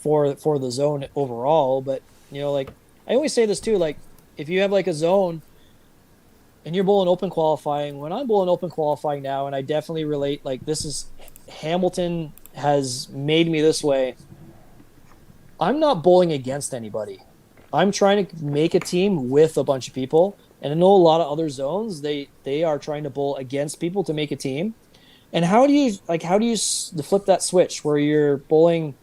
for the zone overall. But, you know, like I always say this too, like if you have like a zone and you're bowling open qualifying, when I'm bowling open qualifying now, and I definitely relate, like this is Hamilton has made me this way. I'm not bowling against anybody. I'm trying to make a team with a bunch of people. And I know a lot of other zones, they are trying to bowl against people to make a team. And how do you flip that switch where you're bowling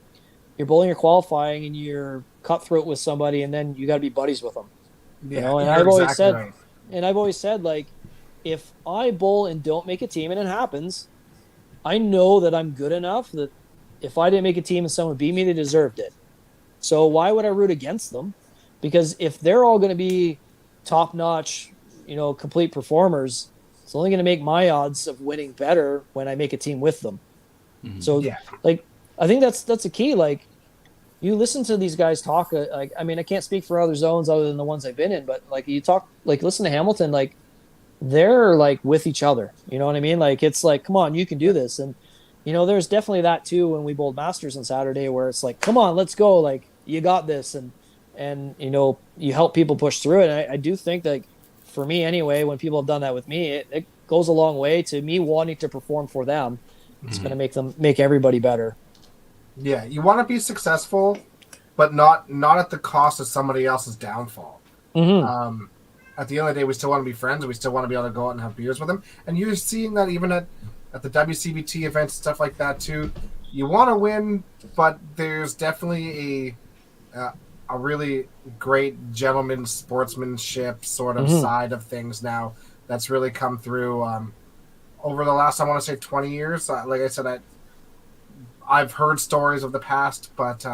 your qualifying and you're cutthroat with somebody and then you got to be buddies with them. Yeah, you know, and I've always said like if I bowl and don't make a team and it happens, I know that I'm good enough that if I didn't make a team and someone beat me, they deserved it. So why would I root against them? Because if they're all going to be top notch, complete performers, it's only going to make my odds of winning better when I make a team with them. So, Yeah. like, I think that's a key. Like, you listen to these guys talk. Like, I mean, I can't speak for other zones other than the ones I've been in, but like, you talk, like, listen to Hamilton. Like, they're like with each other. You know what I mean? Like, it's like, come on, you can do this. And there's definitely that too when we bowled Masters on Saturday, where it's like, come on, let's go. Like, you got this, and you help people push through it. And I do think that, for me anyway, when people have done that with me, it goes a long way to me wanting to perform for them. It's going to make everybody better. Yeah, you want to be successful, but not at the cost of somebody else's downfall. Mm-hmm. At the end of the day, we still want to be friends, and we still want to be able to go out and have beers with them. And you're seeing that even at the WCBT events, stuff like that too. You want to win, but there's definitely a really great gentleman sportsmanship sort of side of things now that's really come through over the last, I want to say, 20 years. Like I said, I've heard stories of the past, but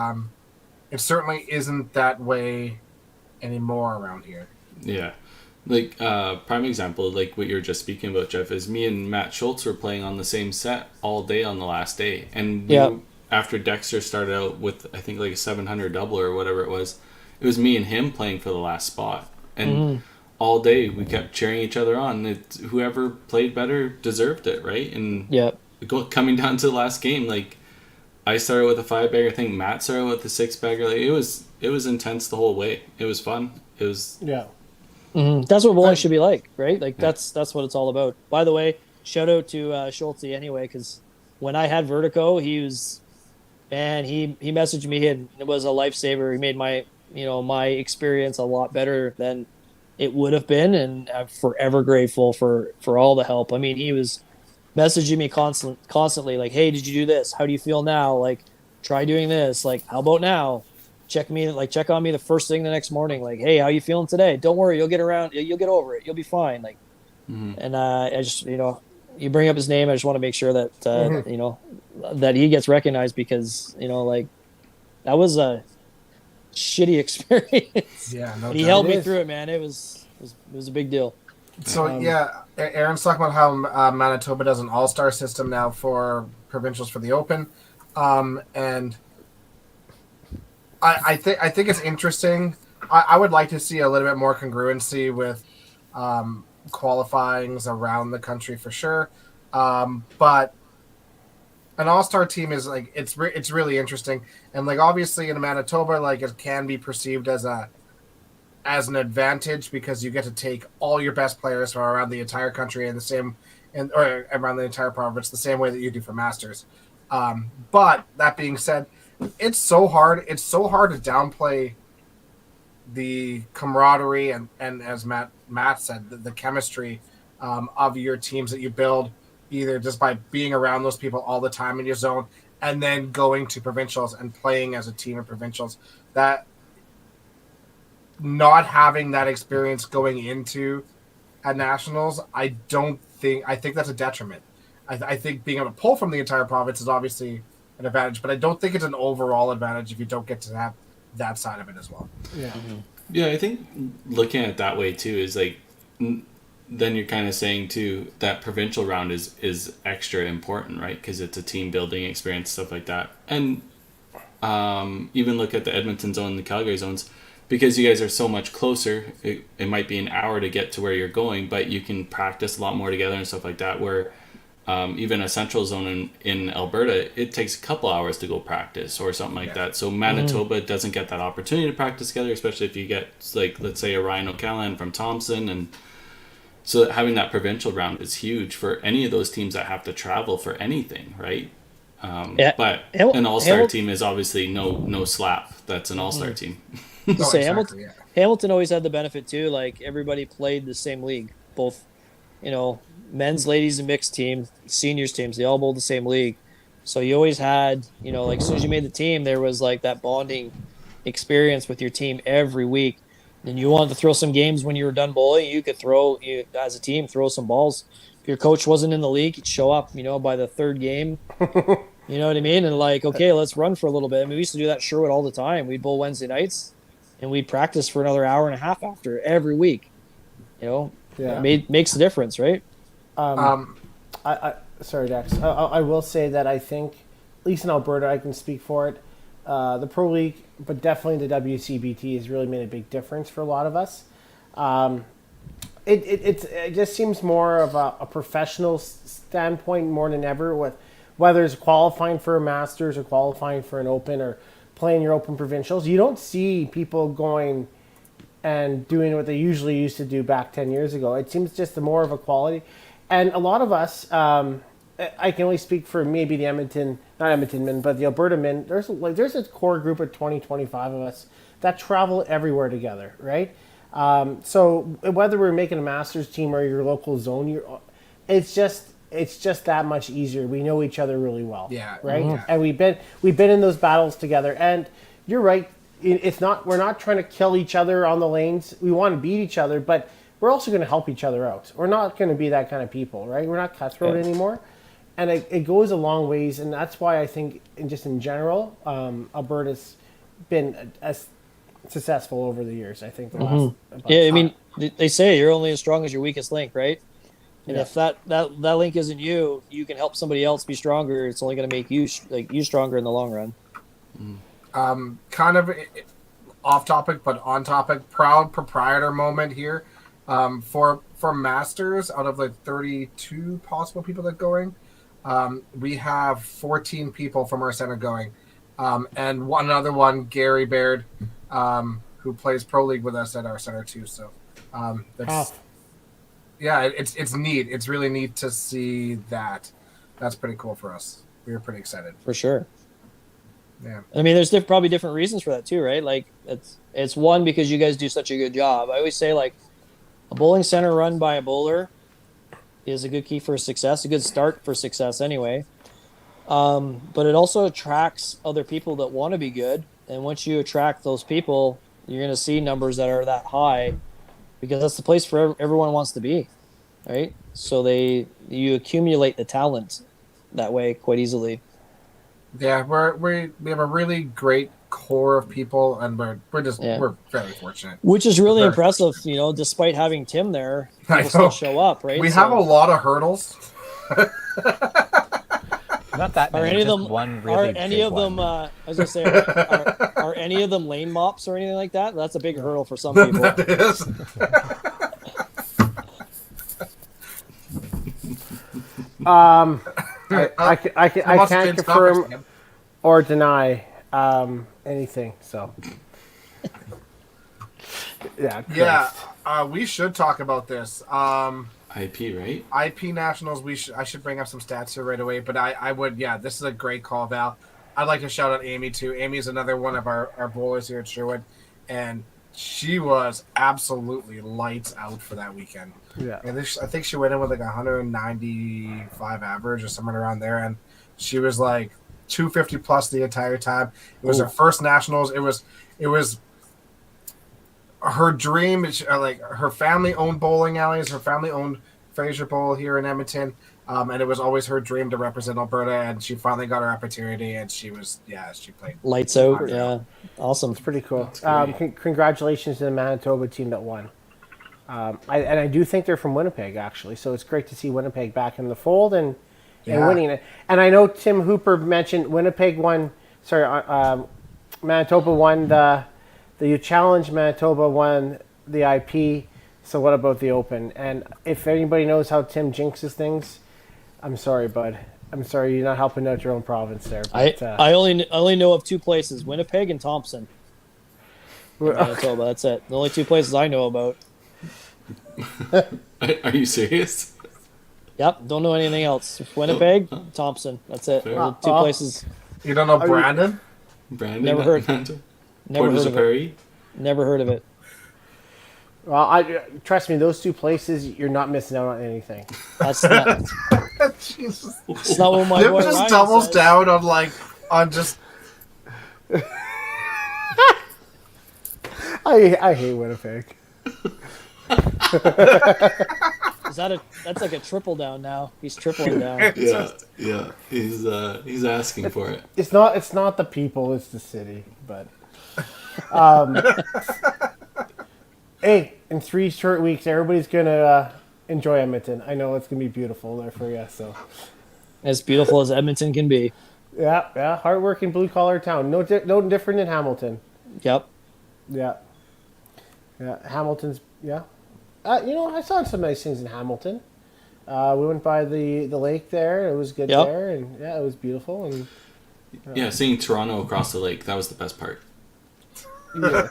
it certainly isn't that way anymore around here. Yeah. Like, prime example, like what you were just speaking about, Jeff, is me and Matt Schultz were playing on the same set all day on the last day. And after Dexter started out with, I think, like a 700 double or whatever it was me and him playing for the last spot. And all day we kept cheering each other on. Whoever played better deserved it, right? And coming down to the last game, like, I started with a 5-bagger. I think Matt started with a 6-bagger. Like, it was intense the whole way. It was fun. It was... Yeah. That's what bowling should be like, right? Like, that's what it's all about. By the way, shout out to Schultz anyway, because when I had vertigo, he messaged me, and it was a lifesaver. He made my experience a lot better than it would have been, and I'm forever grateful for all the help. I mean, he was messaging me constantly, like, hey, did you do this? How do you feel now? Like, try doing this. Like, how about now? Check on me the first thing the next morning. Like, hey, how you feeling today? Don't worry, you'll get over it. You'll be fine. Like, and I just, you bring up his name. I just want to make sure that that he gets recognized, because like, that was a shitty experience. Yeah, no he doubt. held me through it, man. It was a big deal. So Aaron's talking about how Manitoba does an all-star system now for provincials for the Open, and I think it's interesting. I would like to see a little bit more congruency with qualifyings around the country for sure, but an all-star team is like it's really interesting, and like obviously in Manitoba, like it can be perceived as an advantage because you get to take all your best players from around the entire country or around the entire province the same way that you do for Masters. But that being said, it's so hard. It's so hard to downplay the camaraderie and as Matt said, the chemistry of your teams that you build, either just by being around those people all the time in your zone and then going to provincials and playing as a team of provincials. That not having that experience going into at nationals, I think that's a detriment. I think being able to pull from the entire province is obviously an advantage, but I don't think it's an overall advantage if you don't get to have that side of it as well. Yeah. Yeah, I think looking at it that way too is like, then you're kind of saying too that provincial round is extra important, right? Because it's a team building experience, stuff like that. And even look at the Edmonton zone and the Calgary zones, because you guys are so much closer. It might be an hour to get to where you're going, but you can practice a lot more together and stuff like that. Where even a central zone in Alberta, it takes a couple hours to go practice or something like that. So Manitoba doesn't get that opportunity to practice together, especially if you get, like, let's say a Ryan O'Callaghan from Thompson. And so having that provincial round is huge for any of those teams that have to travel for anything, right? But an all-star team is obviously no slap. That's an all-star team. Hamilton always had the benefit too. Like, everybody played the same league, both, men's, ladies, and mixed teams, seniors teams. They all bowled the same league, so you always had, like, as soon as you made the team, there was like that bonding experience with your team every week. And you wanted to throw some games when you were done bowling, you could as a team throw some balls your coach wasn't in the league, he'd show up, by the third game. You know what I mean? And like, okay, let's run for a little bit. I mean, we used to do that at Sherwood all the time. We'd bowl Wednesday nights, and we'd practice for another hour and a half after every week. Yeah. It makes a difference, right? Sorry, Dax. I will say that I think, at least in Alberta, I can speak for it. The Pro League, but definitely the WCBT has really made a big difference for a lot of us. It just seems more of a professional standpoint more than ever, with whether it's qualifying for a Masters or qualifying for an Open or playing your Open Provincials. You don't see people going and doing what they usually used to do back 10 years ago. It seems just more of a quality. And a lot of us, I can only speak for maybe the not Edmonton men, but the Alberta men. There's a core group of 20, 25 of us that travel everywhere together, right? So whether we're making a Masters team or your local zone, it's just that much easier. We know each other really well, right? Mm-hmm. And we've been in those battles together. And you're right. We're not trying to kill each other on the lanes. We want to beat each other, but we're also going to help each other out. We're not going to be that kind of people, right? We're not cutthroat anymore. And it goes a long ways, and that's why I think, in general, Alberta's been as successful over the years. I think. I mean, they say you're only as strong as your weakest link, right? And if that link isn't you, you can help somebody else be stronger. It's only going to make you stronger in the long run. Kind of off topic, but on topic. Proud proprietor moment here. For Masters, out of 32 possible people that going, we have 14 people from our center going, and another one, Gary Baird, who plays Pro League with us at our center too. So it's neat. It's really neat to see that. That's pretty cool for us. We were pretty excited for sure. Yeah, I mean, there's probably different reasons for that too, right? Like it's one, because you guys do such a good job. I always say, like, a bowling center run by a bowler is a good key for success, a good start for success anyway. But it also attracts other people that want to be good. And once you attract those people, you're going to see numbers that are that high, because that's the place for everyone wants to be, right? So you accumulate the talent that way quite easily. Yeah, we have a really great core of people, and we're very fortunate. Which is really impressive, despite having Tim there, people still show up, right? We have a lot of hurdles. Not that many. Are any of them one really are any of them? I was gonna say, are any of them lane mops or anything like that? That's a big hurdle for some people. That is. I can't confirm or deny anything. So yeah. We should talk about this. IP, right? IP Nationals. I should bring up some stats here right away. But I would. Yeah, this is a great call, Val. I'd like to shout out Amy too. Amy's another one of our bowlers here at Sherwood, and she was absolutely lights out for that weekend. Yeah, and I think she went in with 195 average or somewhere around there, and she was 250 plus the entire time. It was her first nationals. It was her dream. Her family owned bowling alleys. Her family owned Fraser Bowl here in Edmonton, and it was always her dream to represent Alberta. And she finally got her opportunity, and she played lights out. Yeah, awesome. It's pretty cool. Congratulations to the Manitoba team that won. I do think they're from Winnipeg, actually. So it's great to see Winnipeg back in the fold and winning it. And I know Tim Hooper mentioned Winnipeg won. Sorry, Manitoba won the challenge. Manitoba won the IP. So what about the Open? And if anybody knows how Tim jinxes things, I'm sorry, bud. I'm sorry, you're not helping out your own province there. But, I only know of two places: Winnipeg and Thompson. Manitoba. That's it. The only two places I know about. Are you serious? Yep, don't know anything else. Winnipeg, Thompson. That's it. Those are two places. You don't know Brandon? Never heard. Never heard of it. Never heard of it. Well, trust me, those two places, you're not missing out on anything. That's not. Jesus. It's not what my boy just Ryan doubles says. down on just. I hate Winnipeg. As That's like a triple down now. He's tripling down. Yeah. He's asking for it. It's not the people, it's the city. But hey, in 3 short weeks, everybody's gonna enjoy Edmonton. I know it's gonna be beautiful there for you. So As beautiful as Edmonton can be. yeah, hardworking blue collar town. No different than Hamilton. Yep. Yeah, Hamilton's I saw some nice things in Hamilton. We went by the lake there. It was good there, and it was beautiful. And Yeah, seeing Toronto across the lake, that was the best part. yeah.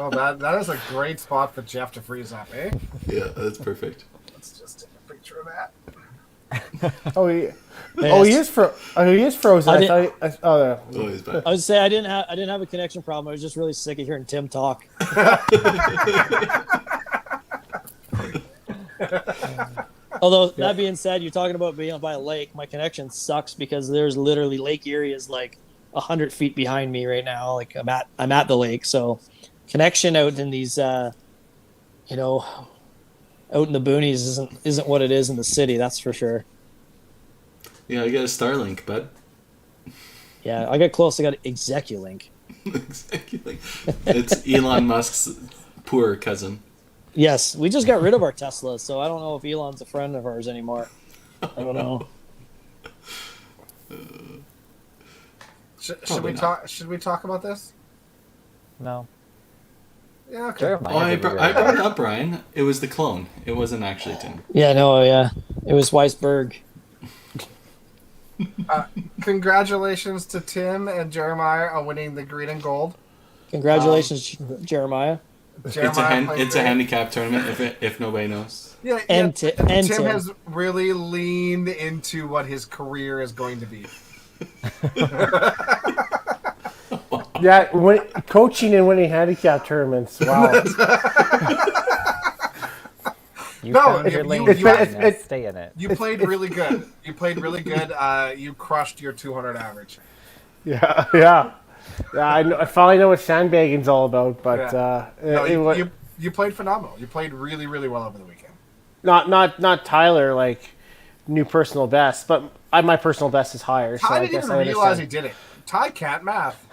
Oh, that is a great spot for Jeff to freeze up, eh? Yeah, that's perfect. Let's just take a picture of that. He is frozen. Oh, he's back. I would say I didn't have a connection problem. I was just really sick of hearing Tim talk. Although that being said, you're talking about being by a lake. My connection sucks because there's literally Lake Erie is like 100 feet behind me right now. Like I'm at the lake, so connection out in these out in the boonies isn't what it is in the city. That's for sure. Yeah, I got a Starlink, bud. Yeah, I got close. I got Execulink. Exactly. It's Elon Musk's poor cousin. Yes, we just got rid of our Tesla, so I don't know if Elon's a friend of ours anymore. I don't know. Should we talk? Should we talk about this? No. Yeah. Okay. Jeremiah Oh, I did brought it up, Brian. It was the clone. It wasn't actually Tim. Yeah, no, yeah. It was Weisberg. Congratulations to Tim and Jeremiah on winning the green and gold. Congratulations, Jeremiah. Jeremiah It's a handicap tournament, if nobody knows. Yeah, And Tim Tim. has really leaned into what his career is going to be. Yeah, coaching and winning handicap tournaments. Wow. You No, found your you- lane. you- Madness. Stay in it. You played really good. You played really good. You crushed your 200 average. Yeah. I finally know what sandbagging's all about, but No, you played phenomenal. You played really, really well over the weekend. not Tyler like new personal best, but my personal best is higher. So Ty I didn't guess even I realize understand. he did it. Ty can't math.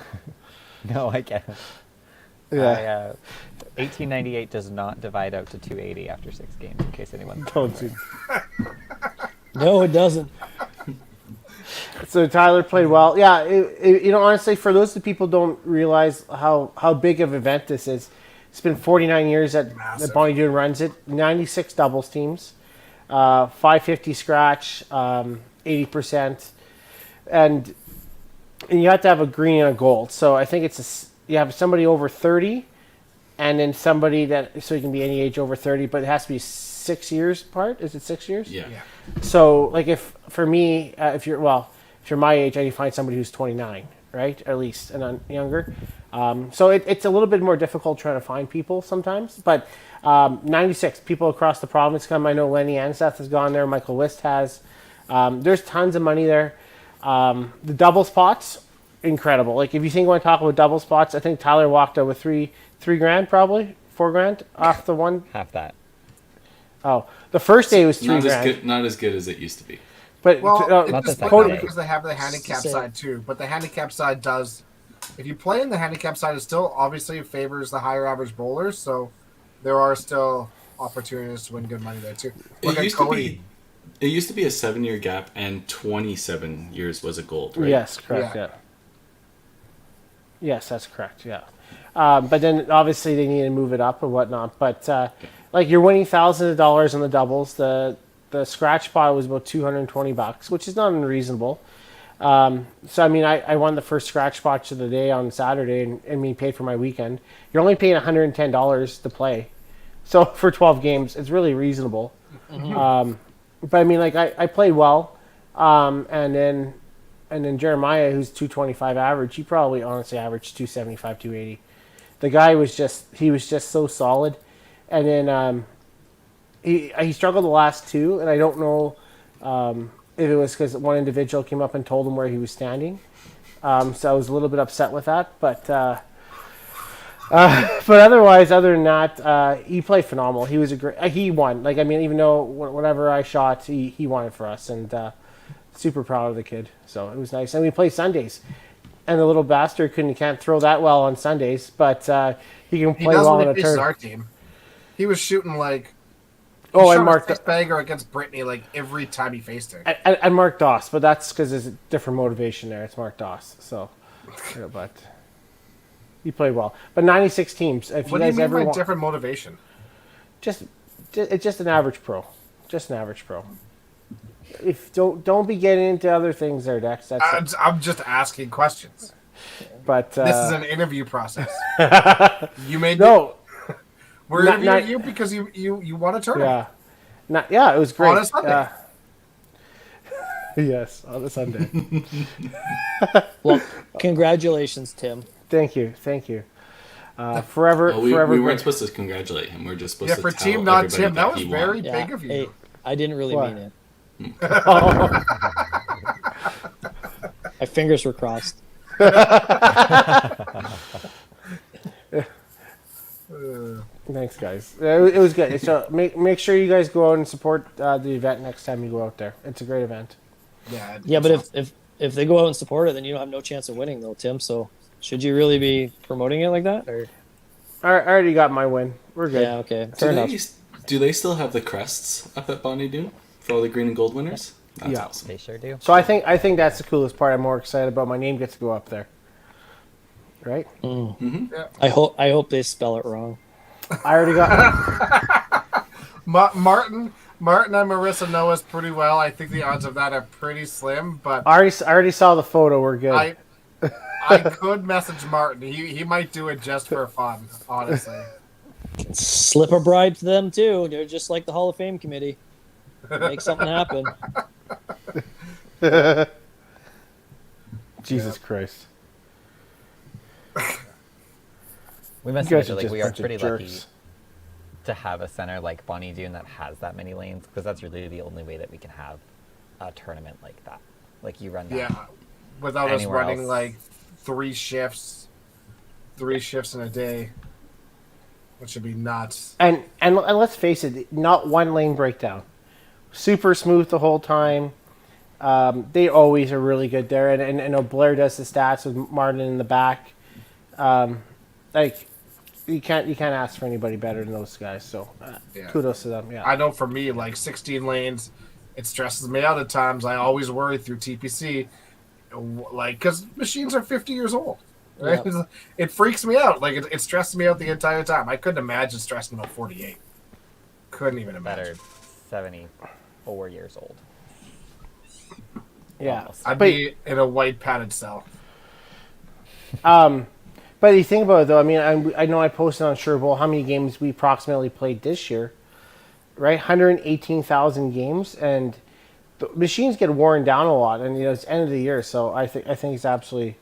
No, I get it. Yeah. 1898 does not divide out to 280 after 6 games, in case anyone. Don't you- No, it doesn't. So Tyler played well. Yeah, honestly, for those people don't realize how big of an event this is. It's been 49 years that Bonnie Doon runs it. 96 doubles teams, 550 scratch, 80%, and you have to have a green and a gold. So I think you have somebody over 30, and then somebody so you can be any age over 30, but it has to be 6 years apart. Is it 6 years? Yeah. So, like, if you're my age, I need to find somebody who's 29, right? At least, and younger. So it's a little bit more difficult trying to find people sometimes. But 96 people across the province come. I know Lenny Anseth has gone there. Michael List has. There's tons of money there. The double spots, incredible. Like, if you want to talk about double spots, I think Tyler walked out with three grand, probably $4,000 off the one. Half that. Oh, the first day was $3,000. Not as good as it used to be. But Well, Not it's the split second up because they have the handicap So- side too. But the handicap side does, if you play in the handicap side, it still obviously favors the higher average bowlers. So there are still opportunities to win good money there too. Look It at used Cody. to be a 7-year gap, and 27 years was a gold, right? yes, correct. Yeah. Yeah. Yes, that's correct. Yeah. But then obviously they need to move it up and whatnot. But like, you're winning thousands of dollars on the doubles. The scratch pot was about $220, which is not unreasonable. So I mean, I won the first scratch pot of the day on Saturday, and we paid for my weekend. You're only paying $110 to play, so for 12 games, it's really reasonable. But I mean, like, I played well, and then Jeremiah, who's 225 average, he probably honestly averaged 275, 280. The guy was just so solid, and then he struggled the last two, and I don't know if it was because one individual came up and told him where he was standing. So I was a little bit upset with that, but But otherwise, other than that, he played phenomenal. He was a great. He won. Like I mean, even though whatever I shot, he won it for us, and super proud of the kid. So it was nice. And we play Sundays, and the little bastard can't throw that well on Sundays, but he can He play does well when on he a faces turn. our team. He was shooting like. Oh, He and shot Mark a six-bagger against Brittany like every time he faced her. and Mark Doss, but that's because there's a different motivation there. It's Mark Doss, so yeah, but he played well. But 96 teams. If What you do you guys mean ever by want, different motivation? it's just an average pro, just an average pro. If don't be getting into other things there, Dex. That's I'm just asking questions. but This is an interview process. You made no. We're Not- interviewing not- you because you won a tournament. Yeah, it was great. On a Sunday. Yes, on a Sunday. Well, congratulations, Tim. Thank you. Forever, Well, we forever. weren't great. supposed to congratulate him. We're just supposed Yeah, to for tell team not everybody Tim, that was he very won. Yeah. big of you. Hey, I didn't really What? mean it. Oh, My fingers were crossed. thanks, guys. It was good. So make sure you guys go out and support the event next time you go out there. It's a great event. Yeah, but if they go out and support it, then you don't have no chance of winning, though, Tim. So should you really be promoting it like that? Or I already got my win. We're good. yeah, okay, fair enough. Do they still have the crests up at Bonnie Doon for all the green and gold winners? That's Yeah. awesome. They sure do. So I think that's the coolest part. I'm more excited about. My name gets to go up there. Right? I hope they spell it wrong. I already got. Martin and Marissa know us pretty well. I think the odds of that are pretty slim, but I already saw the photo. We're good. I could message Martin. He might do it just for fun, honestly. Slip a bribe to them too. They're just like the Hall of Fame committee. Make something happen. Jesus Christ. We must You guys admit, are like, just we a are bunch of pretty lucky jerks. to have a center like Bonnie Doon that has that many lanes, because that's really the only way that we can have a tournament like that. Like, you run that. Yeah, without us Anywhere running else. like three shifts in a day, which would be nuts. And let's face it, not one lane breakdown. Super smooth the whole time. They always are really good there, and I know Blair does the stats with Martin in the back. Like you can't ask for anybody better than those guys. So Yeah. kudos to them. Yeah. I know for me, like 16 lanes, it stresses me out at times. I always worry through TPC, like because machines are 50 years old. Right? Yep. It freaks me out. Like it stresses me out the entire time. I couldn't imagine stressing about 48. Couldn't even That imagine. are 74 years old. Yeah. Almost. I'd But- be in a white padded cell. But you think about it though. I mean, I know I posted on Sherbowl how many games we approximately played this year, right? 118,000 games, and the machines get worn down a lot. And it's end of the year, so I think it's absolutely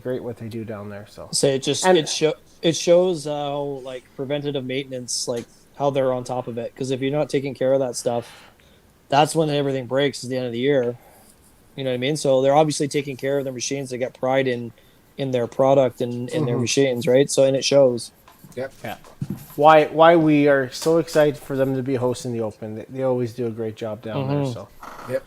great what they do down there. So Say it just And- it shows how like preventative maintenance, like how they're on top of it. Because if you're not taking care of that stuff, that's when everything breaks. Is the end of the year. You know what I mean? So they're obviously taking care of their machines. They got pride in their product and in their machines, right? So and it shows. Yep. yeah, why we are so excited for them to be hosting the Open. They always do a great job down there. So Yep.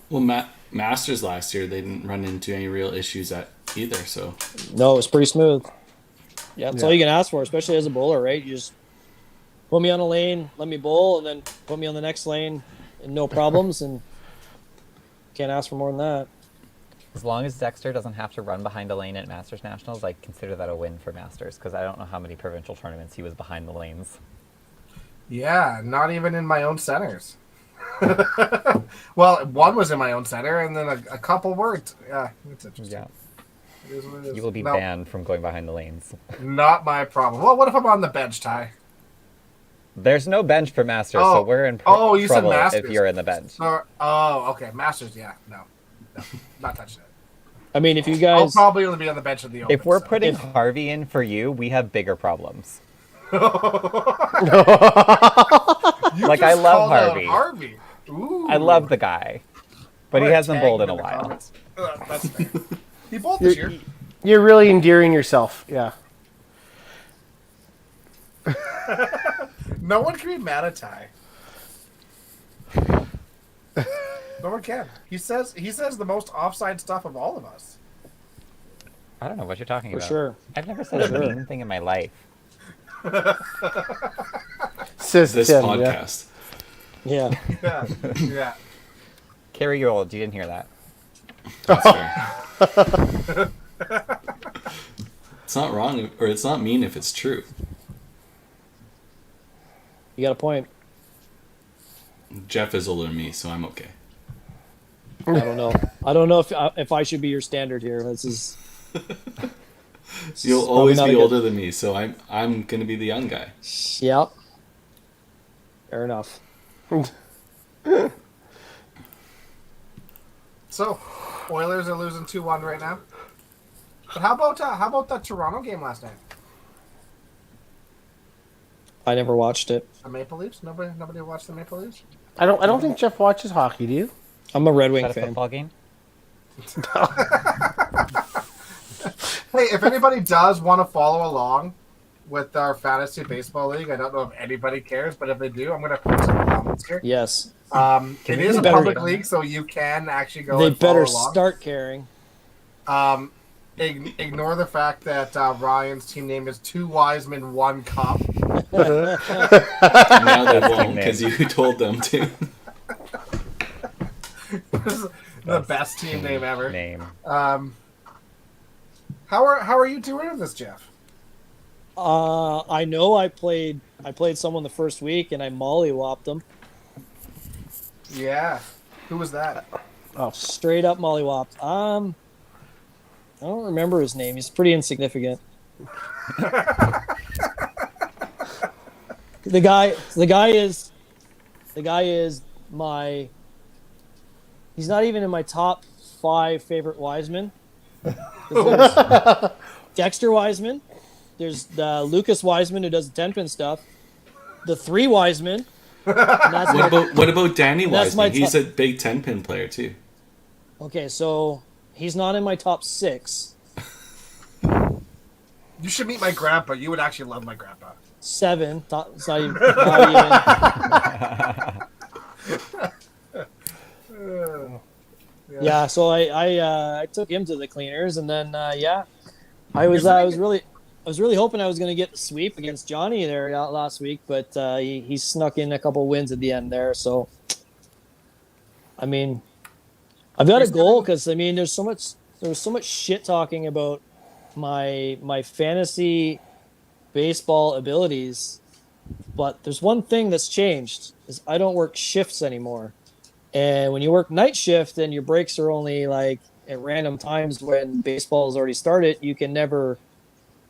Well, Masters last year, they didn't run into any real issues at either. So No, it's pretty smooth. Yeah, that's all Yeah. you can ask for, especially as a bowler, right? You just put me on a lane, let me bowl, and then put me on the next lane, and no problems, and can't ask for more than that. As long as Dexter doesn't have to run behind a lane at Masters Nationals, I consider that a win for Masters, because I don't know how many provincial tournaments he was behind the lanes. Yeah, not even in my own centers. Well, one was in my own center, and then a couple weren't. Yeah, it's interesting. Yeah. It is what it is. You will be No, banned from going behind the lanes. Not my problem. Well, what if I'm on the bench, Ty? There's no bench for Masters, Oh. so we're in Oh, you said trouble if Masters. you're in the bench. Oh, okay. Masters, yeah. No, not touching it. I mean, if you I'll guys, probably only be on the bench of the Open. If we're so. putting Harvey in for you, we have bigger problems. You Like, I just love called out Harvey. Harvey. Ooh. I love the guy, but he What a hasn't tag bowled him in a the while. comments. That's fair. He bowled this year. You're really endearing yourself. Yeah. No one can be mad at Ty. No one can. He says the most offside stuff of all of us. I don't know what you're talking For about. sure. I've never said a mean thing in my life. Says This Tim, podcast. Yeah. Yeah, yeah. Carrie, you're old. You didn't hear that. That's fair. It's not wrong, or it's not mean if it's true. You got a point. Jeff is older than me, so I'm okay. I don't know. I don't know if I should be your standard here. This is. You'll probably always not be a good- older than me, so I'm gonna be the young guy. Yeah. Fair enough. So, Oilers are losing 2-1 right now. But how about that Toronto game last night? I never watched it. The Maple Leafs? Nobody watched the Maple Leafs? I don't think Jeff watches hockey. Do you? I'm a Red Is Wing that a fan. football game? Hey, if anybody does want to follow along with our fantasy baseball league, I don't know if anybody cares, but if they do, I'm going to put some comments here. Yes. It is a better public get on league, that. so you can actually go. They and follow better along. start caring. Ignore the fact that Ryan's team name is Two Wiseman, One Cup. Now they won't because you told them to. The best team name ever. Name. How are you doing in this, Jeff? I know I played someone the first week and I mollywopped them. Yeah. Who was that? Straight up mollywopped. I don't remember his name. He's pretty insignificant. The guy is my. He's not even in my top 5 favorite Wiseman. There's Dexter Wiseman. There's the Lucas Wiseman who does the 10-pin stuff. The 3 Wiseman. And that's What about Danny That's my Wiseman? He's a big 10-pin player too. okay, so he's not in my top 6. You should meet my grandpa. You would actually love my grandpa. 7. It's not even. Not even. Yeah, so I took him to the cleaners, and then I was really hoping I was going to get the sweep against Johnny there last week, but he snuck in a couple wins at the end there. So, I mean, I've got a goal because there was so much shit talking about my fantasy baseball abilities, but there's one thing that's changed is I don't work shifts anymore. And when you work night shift and your breaks are only like at random times when baseball has already started, you can never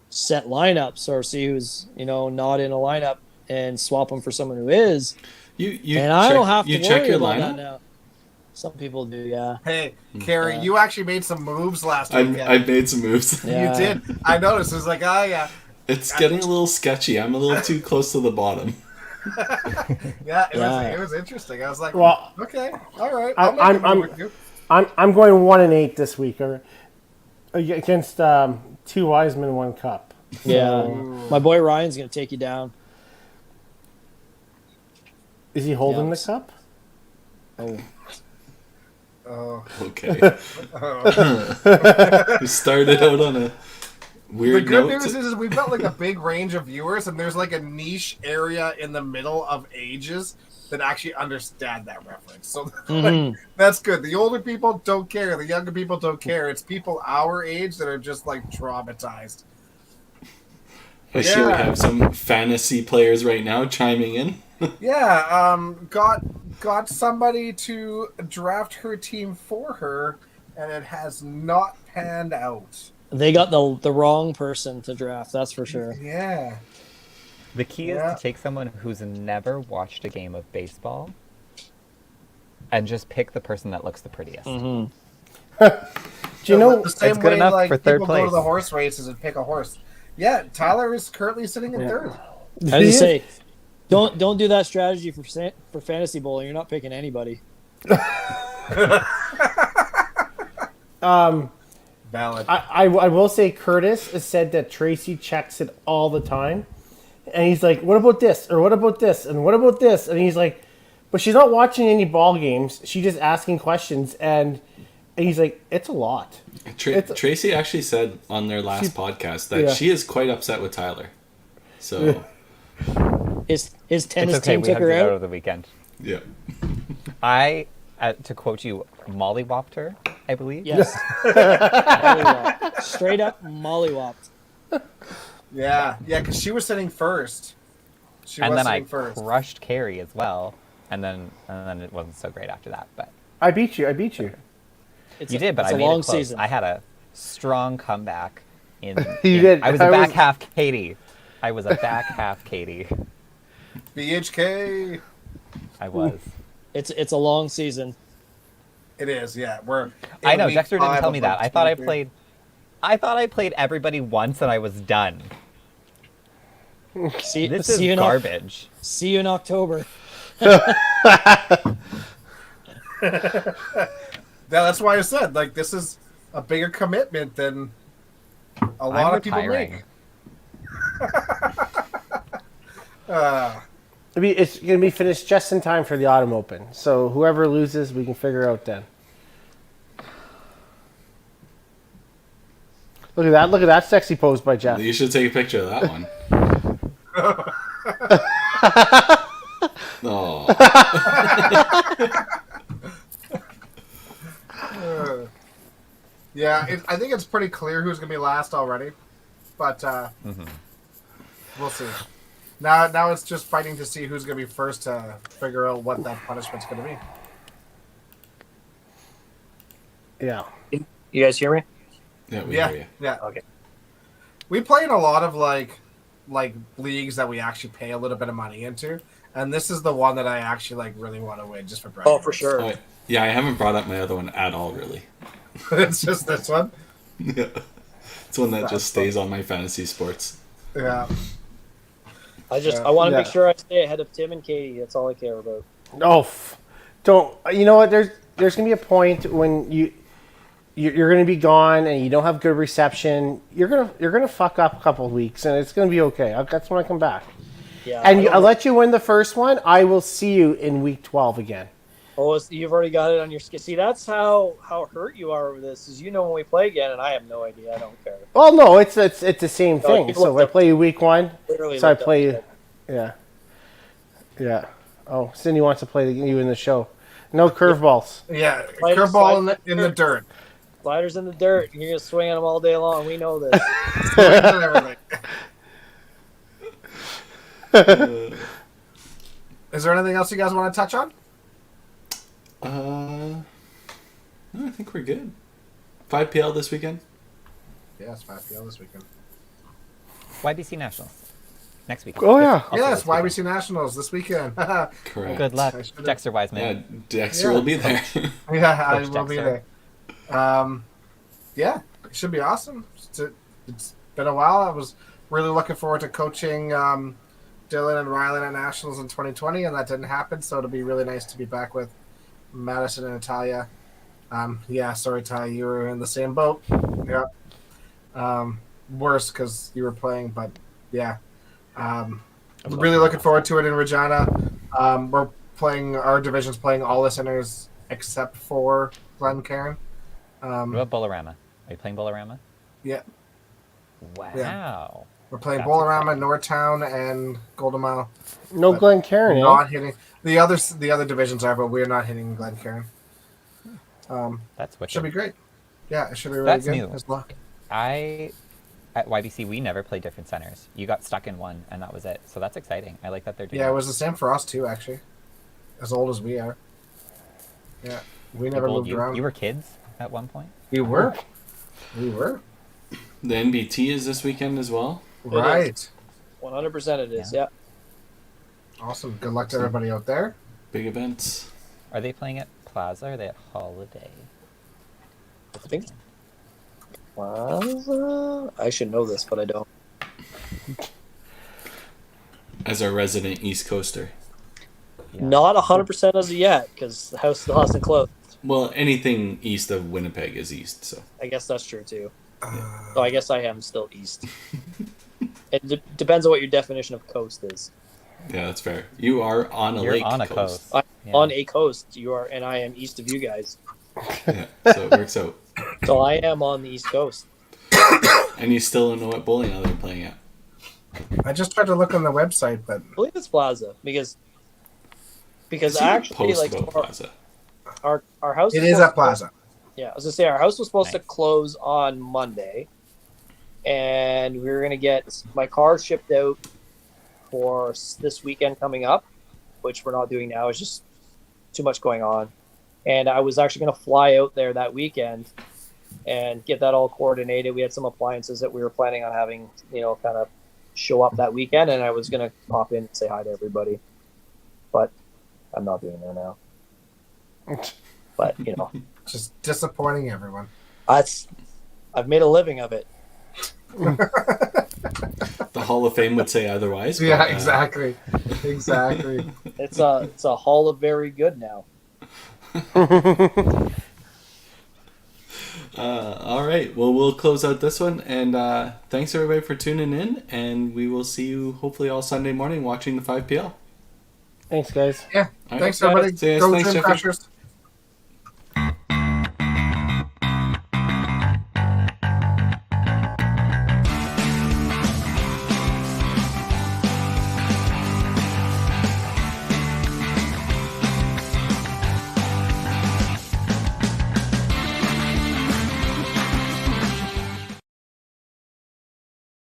set lineups or see who's not in a lineup and swap them for someone who is. I don't have to worry about that now. Some people do, yeah. Hey, Carrie, you actually made some moves last weekend. I've made some moves. Yeah. You did. I noticed. It was like, oh yeah. It's getting a little sketchy. I'm a little too close to the bottom. Yeah, it was interesting. I was like, Well, okay, all right. I'm going 1-8 this week, or against 2 Wiseman, 1 Cup. Yeah. My boy Ryan's going to take you down. Is he holding Yeah. the cup? Oh. Okay. We started out on a The weird good note. news is we've got like a big range of viewers, and there's like a niche area in the middle of ages that actually understand that reference. So like, that's good. The older people don't care. The younger people don't care. It's people our age that are just like traumatized. I see we Yeah. have some fantasy players right now chiming in. Yeah, got somebody to draft her team for her, and it has not panned out. They got the wrong person to draft, that's for sure. Yeah. The key is to take someone who's never watched a game of baseball and just pick the person that looks the prettiest. Do you know the same It's good way enough like for third people go to place. the horse races and pick a horse? Yeah, Tyler is currently sitting in third. I just say, don't do that strategy for fantasy bowling. You're not picking anybody. Valid. I will say Curtis has said that Tracy checks it all the time. And he's like, what about this? Or what about this? And what about this? And he's like, but she's not watching any ball games. She's just asking questions. And he's like, it's a lot. Tracy actually said on their last podcast that she is quite upset with Tyler. So His It's tennis okay. team We took had her it out out. of the weekend. yeah. I, to quote you, mollywopped her, I believe. Yes. Mollywopped. Straight up mollywopped. Yeah, because she was sitting first. She And was then I sitting first. crushed Carrie as well. And then it wasn't so great after that. But I beat you. It's you did, but it's I a made long it close. season. I had a strong comeback. You did. I was a back half Katie. I was a back half Katie. BHK. I was. It's a long season. It is, yeah. We're. I in know. week Dexter didn't 5 tell of me that. like I thought I 23. played everybody once and I was done. See, This see is you garbage. See you in October. That's why I said, like, this is a bigger commitment than a lot I'm of people retiring. make. It's going to be finished just in time for the Autumn Open. So whoever loses, we can figure out then. Look at that sexy pose by Jeff. You should take a picture of that one. Oh. Yeah, I think it's pretty clear who's going to be last already. But we'll see. Now it's just fighting to see who's going to be first to figure out what that punishment's going to be. Yeah. You guys hear me? Yeah, we Yeah, hear you. yeah. Okay. We play in a lot of like leagues that we actually pay a little bit of money into, and this is the one that I actually like really want to win just for bragging. Oh, for sure. Oh, yeah, I haven't brought up my other one at all, really. It's just this one. Yeah. It's one that just stays on my fantasy sports. Yeah. I want to make Yeah. sure I stay ahead of Tim and Katie. That's all I care about. Oh, don't. You know what? There's going to be a point when you're going to be gone and you don't have good reception. You're gonna fuck up a couple of weeks, and it's going to be okay. That's when I come back. Yeah. And I'll let you win the first one. I will see you in week 12 again. Oh, you've already got it on your skin. See, that's how hurt you are over this. Is when we play again, and I have no idea. I don't care. Well, no, it's the same thing. people So if I looked play you week 1, Literally so I looked up play to you. it. Yeah. Oh, Cindy wants to play you in the show. No curveballs. Yeah. Slide- Curveball in the dirt. Sliders in the dirt. You're gonna swing on them all day long. We know this. And everything. Is there anything else you guys want to touch on? No, I think we're good. 5 PL this weekend? Yeah, it's 5 PL this weekend. YBC Nationals. Next week. Oh, yeah. Also Yes, this weekend. YBC Nationals this weekend. Correct. Good luck, I should've- Dexter Yeah, Wiseman. Dexter Yeah. will be there. Yeah, I Coach will be Dexter. there. Yeah, it should be awesome. It's been a while. I was really looking forward to coaching Dylan and Rylan at Nationals in 2020, and that didn't happen. So it'll be really nice to be back with Madison and Natalia. Yeah, sorry, Ty, you were in the same boat. Yeah. Worse because you were playing, but yeah. Really looking forward to it in Regina. We're playing, our division's playing all the centers except for Glencairn. What about Bolorama? Are you playing Bolorama? Yeah. Wow. We're playing That's Bolorama, exciting. Northtown, and Golden Mile. No But Glencairn, eh? Not hitting the other divisions are, but we're not hitting Glencairn. That's wicked. Should be great. Yeah, it should be really That's good. new. As well. At YBC, we never played different centers. You got stuck in one, and that was it. So that's exciting. I like that they're doing Yeah, it that. was the same for us too, actually. As old as we are. Yeah, we never Bold, moved around. you were kids at one point? We were. We were. The NBT is this weekend as well. Right. 100% it is. Yeah. Awesome. Good luck to everybody out there. Big events. Are they playing at Plaza or are they at Holiday? I think. Plaza? I should know this, but I don't. As our resident East Coaster. Yeah. Not 100% as of yet, because the house still hasn't closed. Well, anything east of Winnipeg is east. So I guess that's true too. So I guess I am still east. It depends on what your definition of coast is. yeah, that's fair. You are on a You're lake on a coast. coast. I'm Yeah. on a coast. You are, and I am east of you guys. Yeah, so it works out. So I am on the east coast. And you still don't know what bowling alley they're playing at. I just tried to look on the website, but I believe it's Plaza because See the actually post like about Plaza. our house it is supposed at Plaza. Yeah, I was gonna say our house was supposed to Nice. close on Monday, and we were gonna get my car shipped out for this weekend coming up, which we're not doing now. It's just too much going on, and I was actually gonna fly out there that weekend and get that all coordinated. We had some appliances that we were planning on having, kind of show up that weekend, and I was gonna pop in and say hi to everybody, but I'm not doing that now. But Just disappointing everyone. I've made a living of it. The Hall of Fame would say otherwise. Yeah, but, exactly. Exactly. It's a hall of very good now. All right. Well, we'll close out this one. And thanks, everybody, for tuning in. And we will see you hopefully all Sunday morning watching the 5PL. Thanks, guys. Yeah. All right. Thanks, everybody. See you guys. Go Thanks, Dream Jeffy. Crushers.